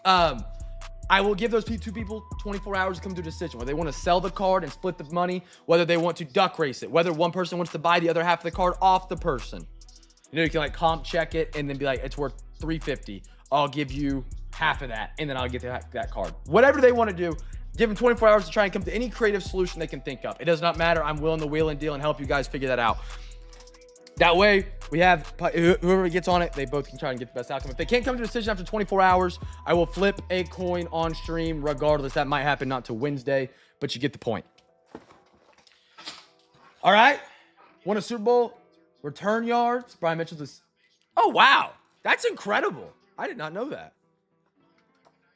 I will give those 2 people 24 hours to come to a decision, whether they want to sell the card and split the money, whether they want to duck race it, whether one person wants to buy the other half of the card off the person. You know, you can like comp check it and then be like, it's worth $350. I'll give you half of that, and then I'll get that card. Whatever they want to do, give them 24 hours to try and come to any creative solution they can think of. It does not matter. I'm willing to wheel and deal and help you guys figure that out. That way, We have whoever gets on it, they both can try and get the best outcome. If they can't come to a decision after 24 hours, I will flip a coin on stream regardless. That might happen not till Wednesday, but you get the point. All right. Won a Super Bowl. Return yards. Brian Mitchell's this. Oh, wow. That's incredible. I did not know that.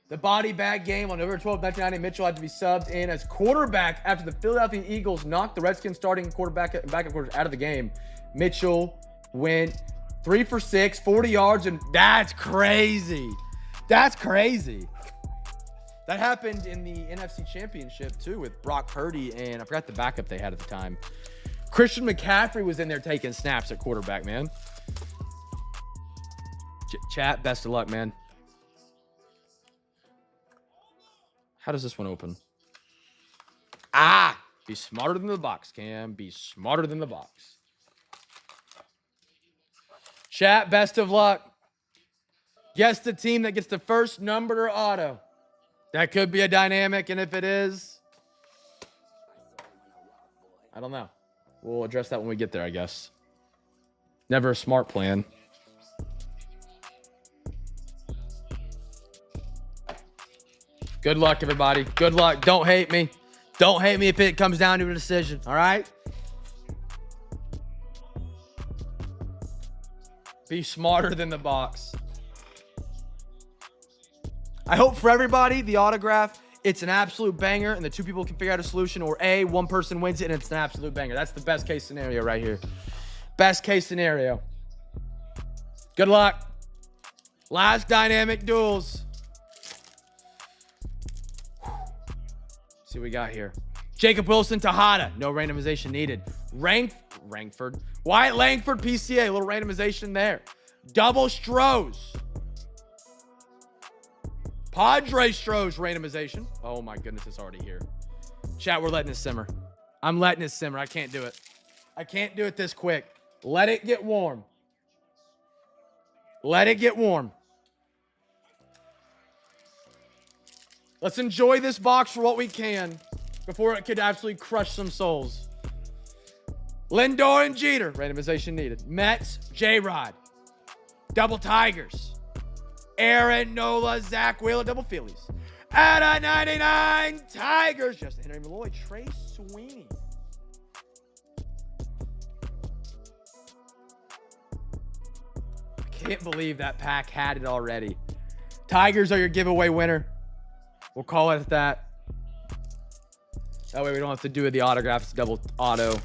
The body bag game on November 12, 1990, Mitchell had to be subbed in as quarterback after the Philadelphia Eagles knocked the Redskins starting quarterback and backup quarterback out of the game. Mitchell went 3 for 6, 40 yards, and that's crazy. That's crazy. That happened in the NFC Championship, too, with Brock Purdy, and I forgot the backup they had at the time. Christian McCaffrey was in there taking snaps at quarterback, man. Chat, best of luck, man. How does this one open? Ah! Be smarter than the box, Cam. Be smarter than the box. Chat, best of luck. Guess the team that gets the first numbered or auto. That could be a dynamic, and if it is, I don't know. We'll address that when we get there, I guess. Never a smart plan. Good luck, everybody. Good luck. Don't hate me. Don't hate me if it comes down to a decision, all right? Be smarter than the box. I hope for everybody, the autograph, it's an absolute banger and the two people can figure out a solution, or A, one person wins it and it's an absolute banger. That's the best case scenario right here. Best case scenario. Good luck. Last dynamic duels. See what we got here. Jacob Wilson, Tejada. No randomization needed. Rankford. Wyatt Langford, PCA. A little randomization there. Double Strohs. Padre Strohs randomization. Oh my goodness, it's already here. Chat, we're letting it simmer. I'm letting it simmer. I can't do it. I can't do it this quick. Let it get warm. Let it get warm. Let's enjoy this box for what we can before it could absolutely crush some souls. Lindor and Jeter. Randomization needed. Mets, J-Rod. Double Tigers. Aaron Nola, Zach Wheeler, double Phillies. At a 99, Tigers. Justin Henry Malloy, Trey Sweeney. I can't believe that pack had it already. Tigers are your giveaway winner. We'll call it that. That way we don't have to do the autograph. It's double auto.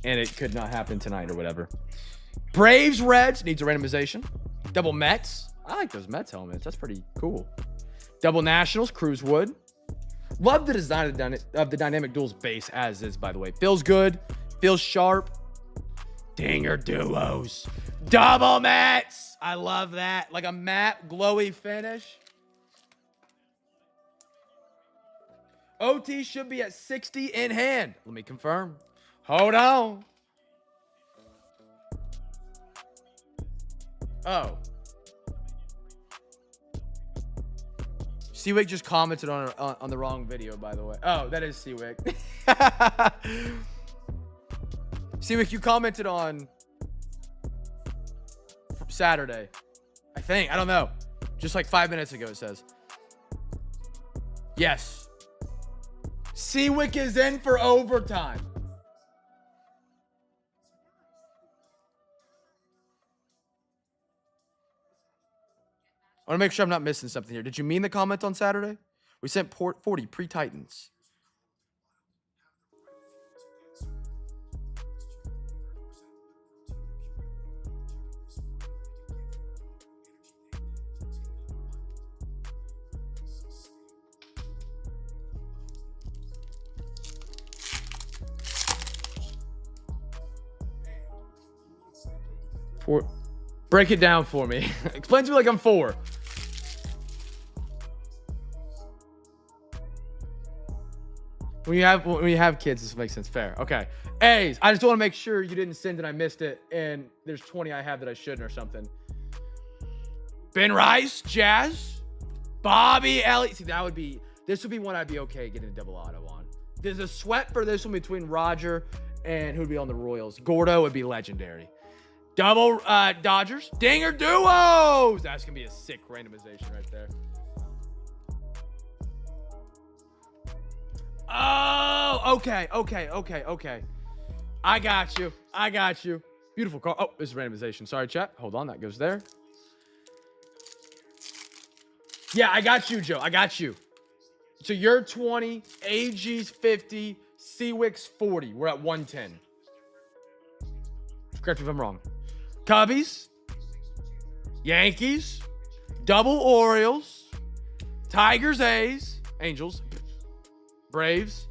And it could not happen tonight or whatever. Braves, Reds needs a randomization. Double Mets. I like those Mets helmets. That's pretty cool. Double Nationals, Cruz Wood. Love the design of the Dynamic Duels base as is, by the way. Feels good. Feels sharp. Dinger duos. Double Mets. I love that. Like a matte, glowy finish. OT should be at 60 in hand. Let me confirm. Hold on. Oh. Seawick just commented on the wrong video, by the way. Oh, that is Seawick. Seawick, you commented on Saturday. I think. I don't know. Just like 5 minutes ago, it says. Yes. Seawick is in for overtime. I want to make sure I'm not missing something here. Did you mean the comment on Saturday? We sent port 40 pre-Titans. Break it down for me. Explain to me like I'm 4. When you have kids, this makes sense. Fair. Okay. A's. I just want to make sure you didn't send and I missed it, and there's 20 I have that I shouldn't or something. Ben Rice, Jazz, Bobby Elliott. See, this would be one I'd be okay getting a double auto on. There's a sweat for this one between Roger And who'd be on the Royals? Gordo would be legendary. Double Dodgers. Dinger duos. That's going to be a sick randomization right there. Oh, okay. I got you. Beautiful card. Oh, this is randomization. Sorry, chat. Hold on. That goes there. Yeah, I got you, Joe. I got you. So you're 20, AG's 50, Seawick's 40. We're at 110. Correct me if I'm wrong. Cubbies, Yankees, double Orioles, Tigers, A's, Angels, Braves,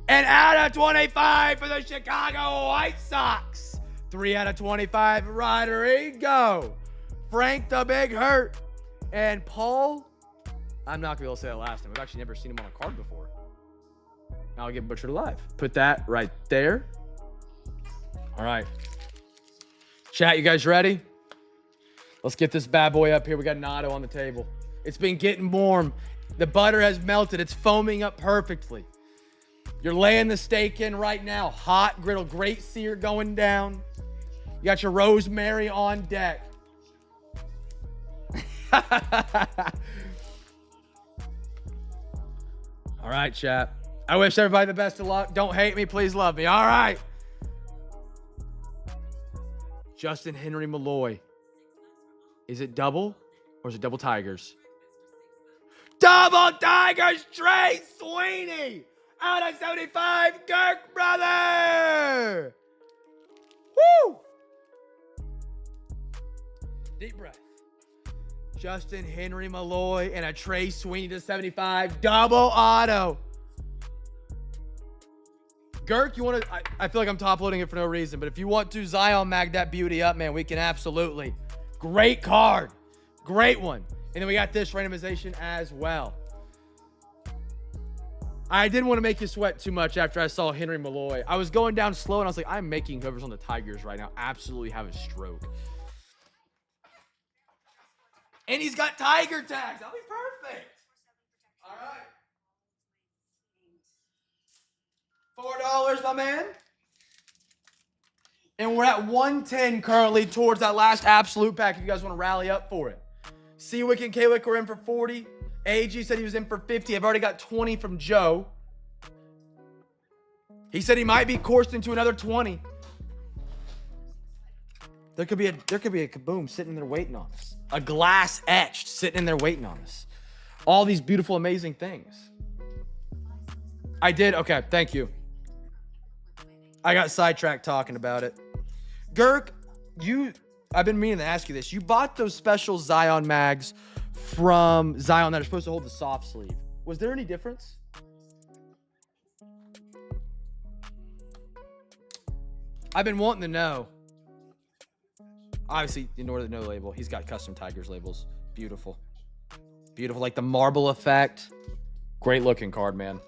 and out of 25 for the Chicago White Sox. 3 out of 25, Rodrigo, Frank the Big Hurt, and Paul. I'm not going to be able to say that last name. I've actually never seen him on a card before. I'll get butchered alive. Put that right there. All right. Chat, you guys ready? Let's get this bad boy up here. We got Nado on the table. It's been getting warm. The butter has melted. It's foaming up perfectly. You're laying the steak in right now. Hot griddle, great sear going down. You got your rosemary on deck. All right, chat. I wish everybody the best of luck. Don't hate me. Please love me. All right. Justin Henry Malloy. Is it double or is it double Tigers? Double Tigers, Trey Sweeney. Out of 75, Kirk brother. Woo. Deep breath. Justin Henry Malloy and a Trey Sweeney to 75. Double auto. Girk, you want to... I feel like I'm top-loading it for no reason, but if you want to Zion mag that beauty up, man, we can absolutely. Great card. Great one. And then we got this randomization as well. I didn't want to make you sweat too much after I saw Henry Malloy. I was going down slow, and I was like, I'm making whoever's on the Tigers right now absolutely have a stroke. And he's got Tiger tags. That'll be perfect. All right. $4, my man. And we're at 110 currently towards that last absolute pack if you guys want to rally up for it. Seawick and Kwick were in for 40. AG said he was in for 50. I've already got 20 from Joe. He said he might be coursed into another 20. There could be a kaboom sitting there waiting on us. A glass etched sitting in there waiting on us. All these beautiful, amazing things. I did. Okay, thank you. I got sidetracked talking about it. Girk, I've been meaning to ask you this. You bought those special Zion mags from Zion that are supposed to hold the soft sleeve. Was there any difference? I've been wanting to know. Obviously, in order to know label, he's got custom Tigers labels. Beautiful. Beautiful, like the marble effect. Great looking card, man.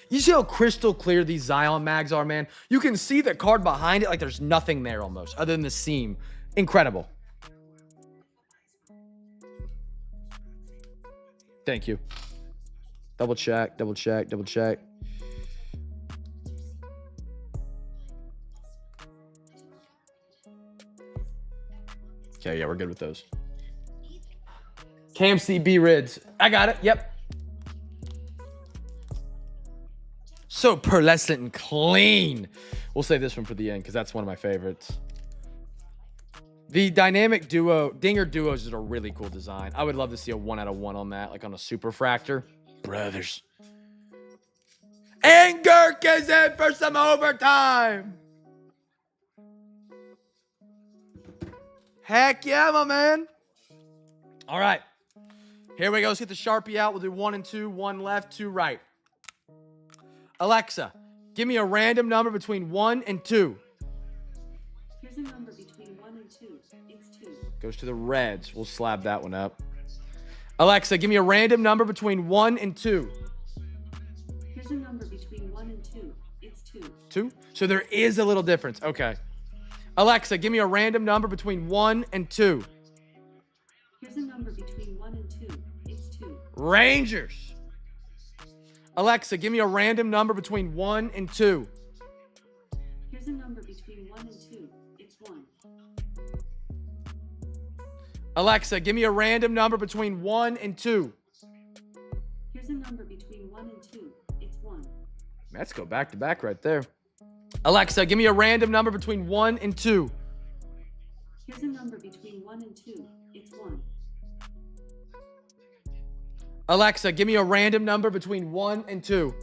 You see how crystal clear these Zion mags are, man? You can see the card behind it like there's nothing there almost, other than the seam. Incredible. Thank you. Double check. Okay, yeah, we're good with those. CamCB Rids. I got it. Yep. So pearlescent and clean. We'll save this one for the end because that's one of my favorites. The dynamic duo, Dinger duos is a really cool design. I would love to see a 1 out of 1 on that, like on a super fractor. Brothers. And Girk is in for some overtime. Heck yeah, my man. All right. Here we go. Let's get the Sharpie out. We'll do 1 and 2, 1 left, 2 right. Alexa, give me a random number between 1 and 2. Here's a number between 1 and 2. It's 2. Goes to the Reds. We'll slab that one up. Alexa, give me a random number between 1 and 2. Here's a number between 1 and 2. It's 2. 2? So there is a little difference. Okay. Alexa, give me a random number between 1 and 2. Here's a number between 1 and 2. It's 2. Rangers. Alexa, give me a random number between 1 and 2. Here's Here's a number between 1 and 2. It's 1. Alexa, give me a random number between 1 and 2. Here's a number between 1 and 2. It's 1. Let's go back to back right there. Alexa, give me a random number between 1 and 2. Here's a number between 1 and 2. It's 1. Alexa, give me a random number between 1 and 2.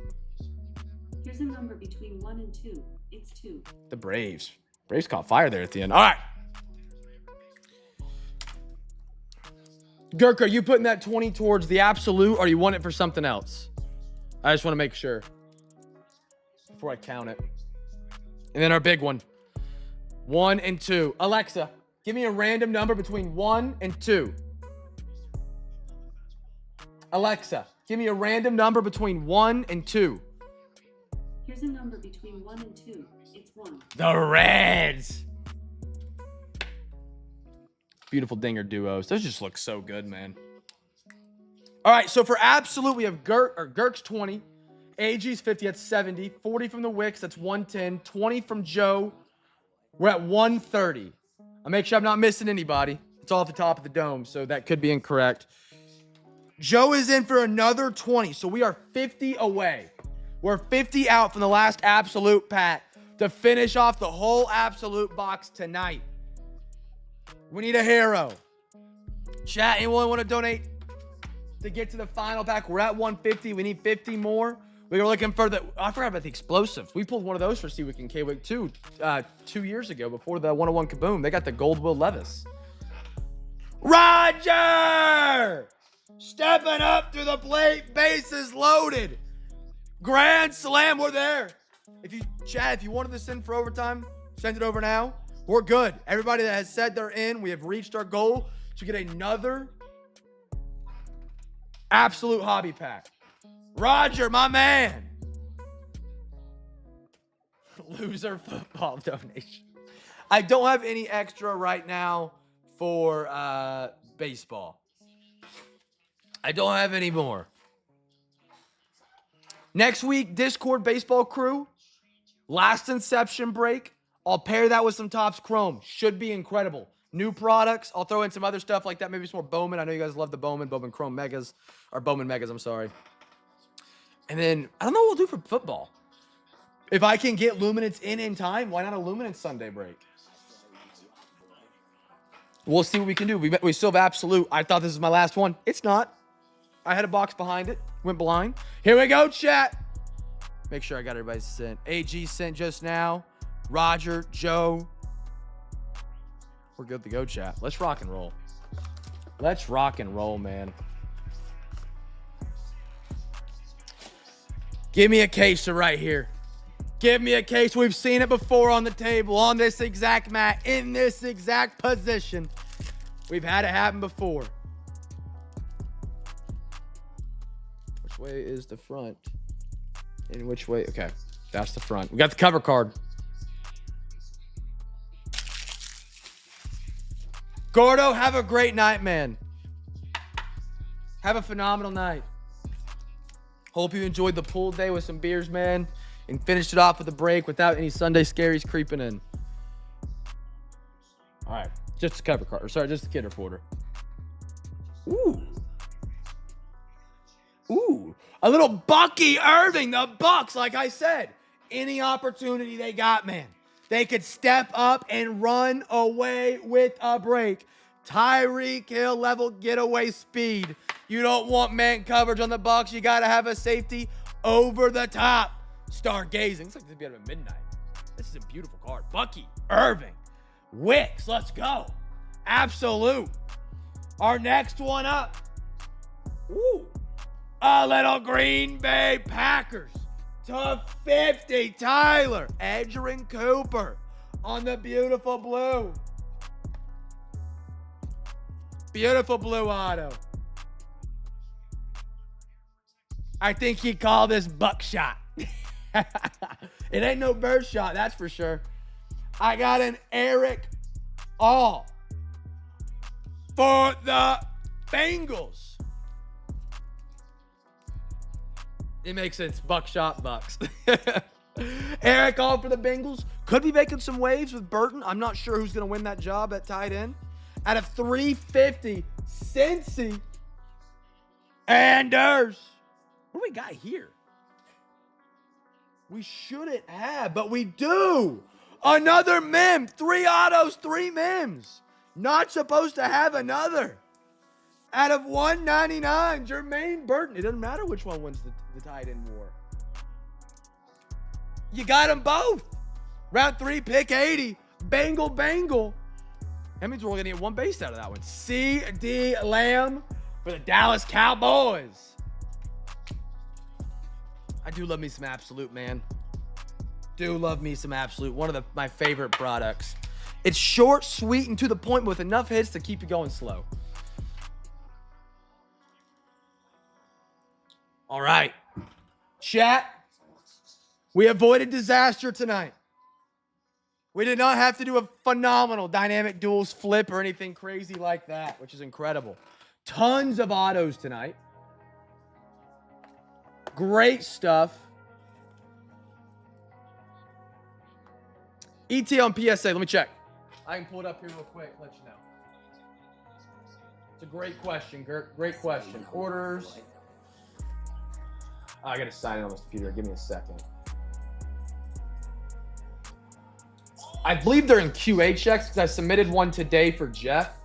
Here's a number between 1 and 2. It's 2. The Braves. Braves caught fire there at the end. All right. Gurk, are you putting that 20 towards the absolute, or do you want it for something else? I just want to make sure before I count it. And then our big one. 1 and 2. Alexa, give me a random number between 1 and 2. Alexa, give me a random number between 1 and 2. Here's a number between 1 and 2. It's 1. The Reds. Beautiful dinger duos. Those just look so good, man. All right, so for absolute, we have Gurk's 20. AG's 50, that's 70. 40 from the Wicks, that's 110. 20 from Joe, we're at 130. I'll make sure I'm not missing anybody. It's all at the top of the dome, so that could be incorrect. Joe is in for another 20, so we are 50 away. We're 50 out from the last absolute pack to finish off the whole absolute box tonight. We need a hero. Chat, anyone want to donate to get to the final pack? We're at 150. We need 50 more. We were looking for the... I forgot about the explosives. We pulled one of those for Seawick and K-Wick too 2 years ago before the 101 Kaboom. They got the gold Will Levis. Roger! Stepping up to the plate. Bases loaded. Grand slam. We're there. If you wanted this in for overtime, send it over now. We're good. Everybody that has said they're in, we have reached our goal to get another absolute hobby pack. Roger, my man. Loser football donation. I don't have any extra right now for baseball. I don't have any more. Next week, Discord baseball crew, last Inception break. I'll pair that with some Topps Chrome. Should be incredible. New products. I'll throw in some other stuff like that. Maybe some more Bowman. I know you guys love the Bowman Chrome Megas. Or Bowman Megas, I'm sorry. And then, I don't know what we'll do for football. If I can get Luminance in time, why not a Luminance Sunday break? We'll see what we can do. We still have absolute. I thought this was my last one. It's not. I had a box behind it. Went blind. Here we go, chat. Make sure I got everybody's sent. AG sent just now. Roger, Joe. We're good to go, chat. Let's rock and roll. Let's rock and roll, man. Give me a case right here. Give me a case. We've seen it before on the table, on this exact mat, in this exact position. We've had it happen before. Which way is the front? And which way? Okay, that's the front. We got the cover card. Gordo, have a great night, man. Have a phenomenal night. Hope you enjoyed the pool day with some beers, man, and finished it off with a break without any Sunday scaries creeping in. All right, just the cover card. Or sorry, just the kid reporter. Ooh. Ooh. A little Bucky Irving, the Bucks, like I said. Any opportunity they got, man. They could step up and run away with a break. Tyreek Hill level getaway speed. You don't want man coverage on the Bucks. You got to have a safety over the top. Stargazing. It's like this be at midnight. This is a beautiful card. Bucky Irving. Wicks. Let's go. Absolute. Our next one up. Ooh. A little Green Bay Packers. To 50, Tyler Edgerrin Cooper on the beautiful blue. Beautiful blue auto. I think he called this buckshot. It ain't no bird shot, that's for sure. I got an Eric All for the Bengals. It makes sense. Buckshot Bucks. Eric All for the Bengals. Could be making some waves with Burton. I'm not sure who's going to win that job at tight end. At a 350, Cincy. Anders. What do we got here? We shouldn't have, but we do. Another mem. 3 autos, 3 mems. Not supposed to have another. Out of 199, Jermaine Burton. It doesn't matter which one wins the tight end war. You got them both. Round 3, pick 80. Bangle. That means we're only going to get one base out of that one. C.D. Lamb for the Dallas Cowboys. I do love me some Absolute, man. Do love me some Absolute. One of my favorite products. It's short, sweet, and to the point with enough hits to keep you going slow. All right. Chat. We avoided disaster tonight. We did not have to do a phenomenal dynamic duels flip or anything crazy like that, which is incredible. Tons of autos tonight. Great stuff. ET on PSA. Let me check. I can pull it up here real quick. Let you know. It's a great question, Gert. Great question. Orders. Oh, I got to sign in on this computer. Give me a second. I believe they're in QA checks because I submitted one today for Jeff.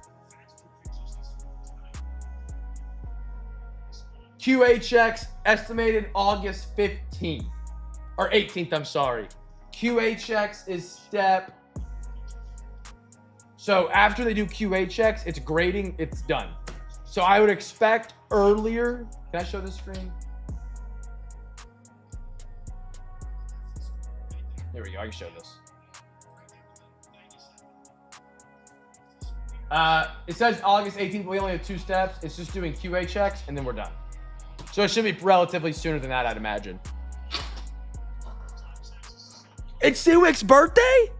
QA checks estimated August 15th. Or 18th, I'm sorry. QA checks is step. So after they do QA checks, it's grading, it's done. So I would expect earlier. Can I show the screen? There we go, I can show this. It says August 18th, we only have 2 steps. It's just doing QA checks, and then we're done. So it should be relatively sooner than that, I'd imagine. It's Seawick's birthday?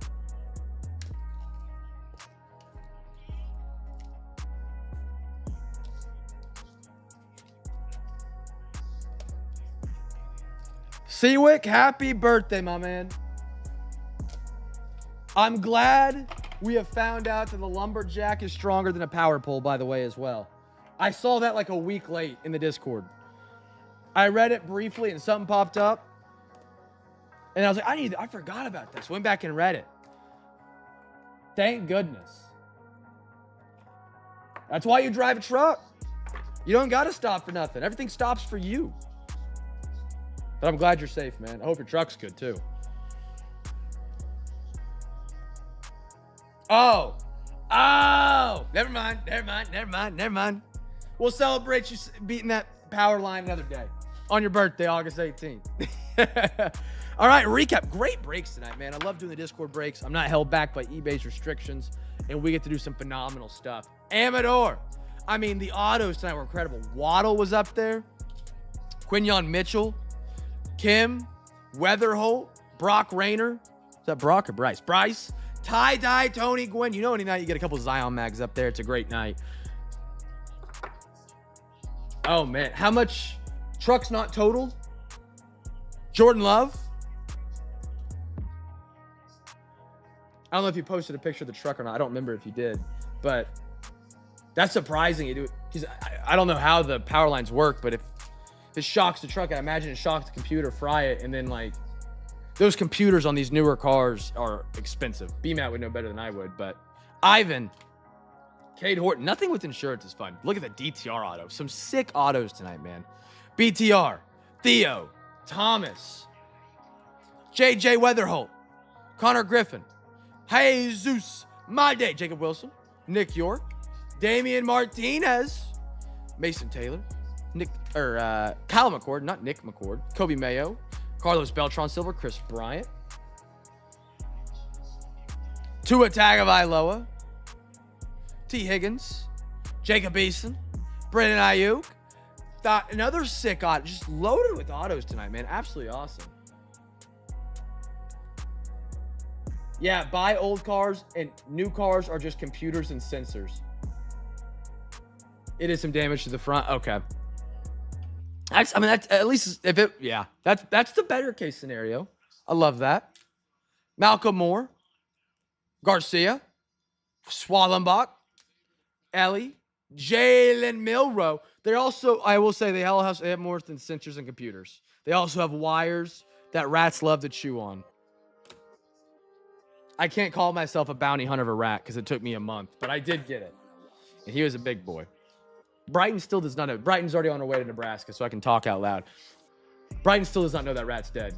Seawick, happy birthday, my man. I'm glad we have found out that the lumberjack is stronger than a power pole, by the way, as well. I saw that like a week late in the Discord. I read it briefly and something popped up. And I was like, I forgot about this. Went back and read it. Thank goodness. That's why you drive a truck. You don't got to stop for nothing. Everything stops for you. But I'm glad you're safe, man. I hope your truck's good, too. Oh. Never mind. We'll celebrate you beating that power line another day. On your birthday, August 18th. All right, recap. Great breaks tonight, man. I love doing the Discord breaks. I'm not held back by eBay's restrictions, and we get to do some phenomenal stuff. Amador. I mean, the autos tonight were incredible. Waddle was up there. Quinyon Mitchell. Kim. Weatherholt. Brock Rayner. Is that Brock or Bryce? Bryce. Tie-dye Tony Gwynn. You know, any night you get a couple Zion mags up there. It's a great night. Oh, man. How much? Trucks not totaled? Jordan Love? I don't know if you posted a picture of the truck or not. I don't remember if you did. But that's surprising. Because I don't know how the power lines work, but if it shocks the truck, I imagine it shocks the computer, fry it, and then, like, those computers on these newer cars are expensive. BMAT would know better than I would, but Ivan, Cade Horton, nothing with insurance is fun. Look at the DTR auto. Some sick autos tonight, man. BTR, Theo, Thomas, JJ Weatherholt, Connor Griffin, Jesus, My Day, Jacob Wilson, Nick York, Damian Martinez, Mason Taylor, Kyle McCord, not Nick McCord, Kobe Mayo, Carlos Beltran Silver, Chris Bryant, Tua Tagovailoa, T. Higgins, Jacob Eason, Brandon Ayuk. Another sick auto, just loaded with autos tonight, man. Absolutely awesome. Yeah, buy old cars and new cars are just computers and sensors. It is some damage to the front. Okay. I mean, that's at least if it, yeah, that's the better case scenario. I love that. Malcolm Moore, Garcia, Swallenbach, Ellie, Jalen Milrow. They also, I will say, they have more than sensors and computers. They also have wires that rats love to chew on. I can't call myself a bounty hunter of a rat because it took me a month, but I did get it. And he was a big boy. Brighton still does not know. Brighton's already on her way to Nebraska, so I can talk out loud. Brighton still does not know that rat's dead.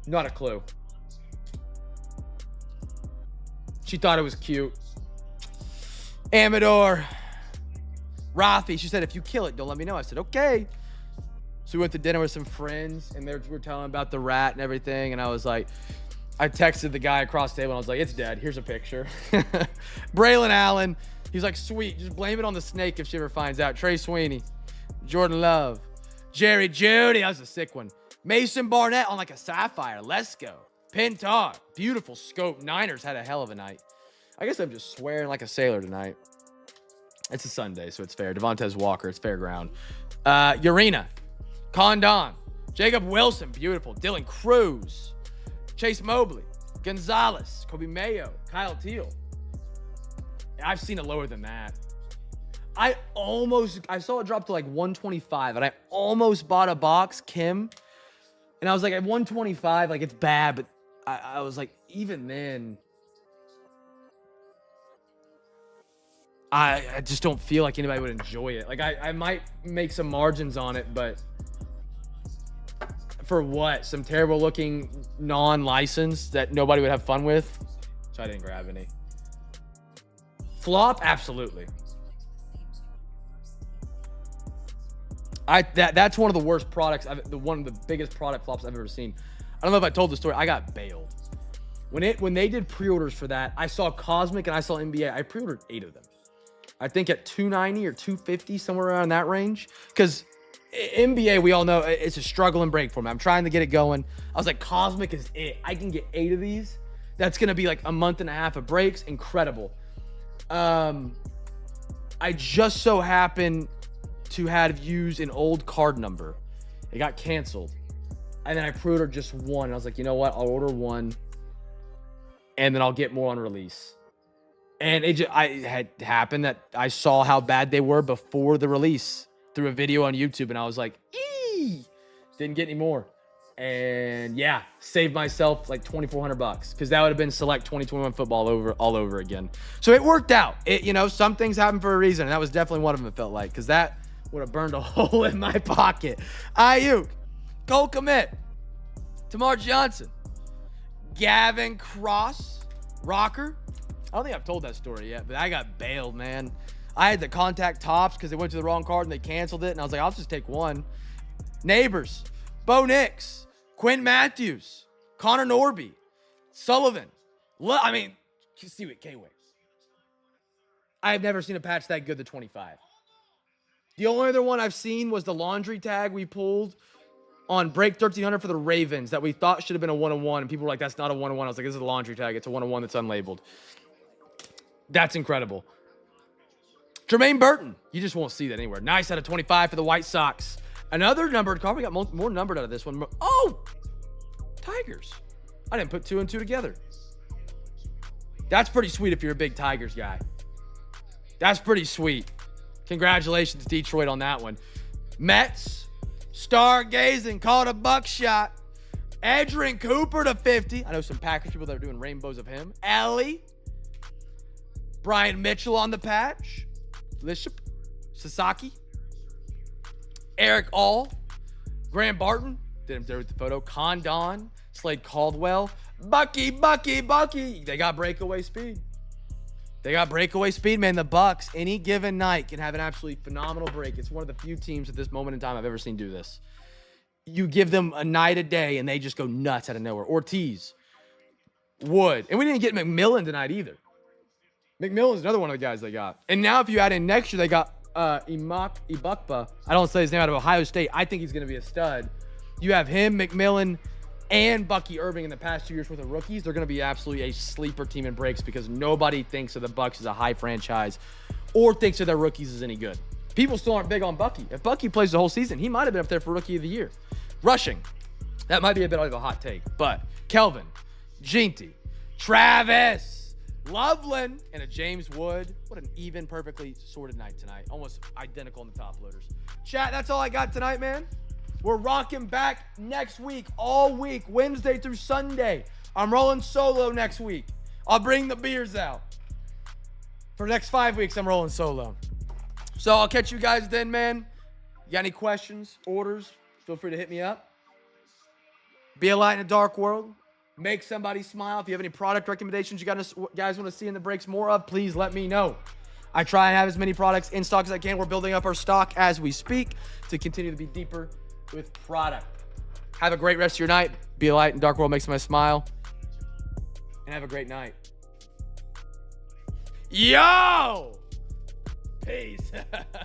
Not a clue. She thought it was cute. Amador. Rafi, she said, if you kill it, don't let me know. I said, okay. So we went to dinner with some friends, and they were telling about the rat and everything, and I was like, I texted the guy across the table, and I was like, it's dead. Here's a picture. Braylon Allen, he's like, sweet. Just blame it on the snake if she ever finds out. Trey Sweeney, Jordan Love, Jerry Judy. That was a sick one. Mason Barnett on like a sapphire. Let's go. Pintar, beautiful scope. Niners had a hell of a night. I guess I'm just swearing like a sailor tonight. It's a Sunday, so it's fair. Devontae Walker, it's fair ground. Urena, Condon, Jacob Wilson, beautiful. Dylan Cruz, Chase Mobley, Gonzalez, Kobe Mayo, Kyle Teal. I've seen it lower than that. I saw it drop to like 125, and I almost bought a box, Kim. And I was like, at 125, like, it's bad, but I was like, even then, I just don't feel like anybody would enjoy it. Like, I might make some margins on it, but for what? Some terrible looking non-licensed that nobody would have fun with? So I didn't grab any. Flop? Absolutely. That's one of the worst products. One of the biggest product flops I've ever seen. I don't know if I told the story. I got bailed. When they did pre-orders for that, I saw Cosmic and I saw NBA. I pre-ordered 8 of them. I think at $290 or $250, somewhere around that range. Because NBA, we all know, it's a struggle and break for me. I'm trying to get it going. I was like, Cosmic is it. I can get 8 of these. That's going to be like a month and a half of breaks. Incredible. I just so happened to have used an old card number. It got canceled. And then I pre-ordered just one. And I was like, you know what? I'll order one. And then I'll get more on release. And I had happened that I saw how bad they were before the release through a video on YouTube. And I was like, eee! Didn't get any more. And yeah, saved myself like $2,400 because that would have been select 2021 football all over again. So it worked out. Some things happen for a reason. And that was definitely one of them, it felt like, because that would have burned a hole in my pocket. Ayuk, Cole Kmet, Tamar Johnson, Gavin Cross, Rocker. I don't think I've told that story yet, but I got bailed, man. I had to contact Tops because they went to the wrong card and they canceled it. And I was like, I'll just take one. Neighbors, Bo Nix, Quinn Matthews, Connor Norby, Sullivan. See what K weighs. I have never seen a patch that good to 25. The only other one I've seen was the laundry tag we pulled on Break 1300 for the Ravens that we thought should have been a 1-on-1. And people were like, that's not a 1-on-1. I was like, this is a laundry tag. It's a 1-on-1 that's unlabeled. That's incredible. Jermaine Burton. You just won't see that anywhere. Nice out of 25 for the White Sox. Another numbered card. We got more numbered out of this one. Oh! Tigers. I didn't put 2 and 2 together. That's pretty sweet if you're a big Tigers guy. That's pretty sweet. Congratulations, Detroit, on that one. Mets. Stargazing. Called a buckshot. Edrin Cooper to 50. I know some Packers people that are doing rainbows of him. Ellie. Brian Mitchell on the patch. Lishop. Sasaki. Eric All. Graham Barton. Did him there with the photo. Condon. Slade Caldwell. Bucky. They got breakaway speed. Man. The Bucks, any given night, can have an absolutely phenomenal break. It's one of the few teams at this moment in time I've ever seen do this. You give them a night a day, and they just go nuts out of nowhere. Ortiz. Wood. And we didn't get McMillan tonight either. McMillan's another one of the guys they got. And now if you add in next year, they got Ibukpa. I don't say his name, out of Ohio State. I think he's going to be a stud. You have him, McMillan, and Bucky Irving in the past 2 years worth of rookies. They're going to be absolutely a sleeper team in breaks because nobody thinks of the Bucks as a high franchise or thinks of their rookies as any good. People still aren't big on Bucky. If Bucky plays the whole season, he might have been up there for Rookie of the Year. Rushing. That might be a bit of a hot take. But Kelvin, Ginty, Travis, Loveland, and a James Wood. What an even, perfectly sorted night tonight. Almost identical in the top loaders. Chat, that's all I got tonight, man. We're rocking back next week, all week, Wednesday through Sunday. I'm rolling solo next week. I'll bring the beers out. For the next 5 weeks, I'm rolling solo. So I'll catch you guys then, man. You got any questions, orders? Feel free to hit me up. Be a light in a dark world. Make somebody smile. If you have any product recommendations you guys want to see in the breaks more of, please let me know. I try and have as many products in stock as I can. We're building up our stock as we speak to continue to be deeper with product. Have a great rest of your night. Be a light in a dark world. Make somebody smile. And have a great night. Yo! Peace.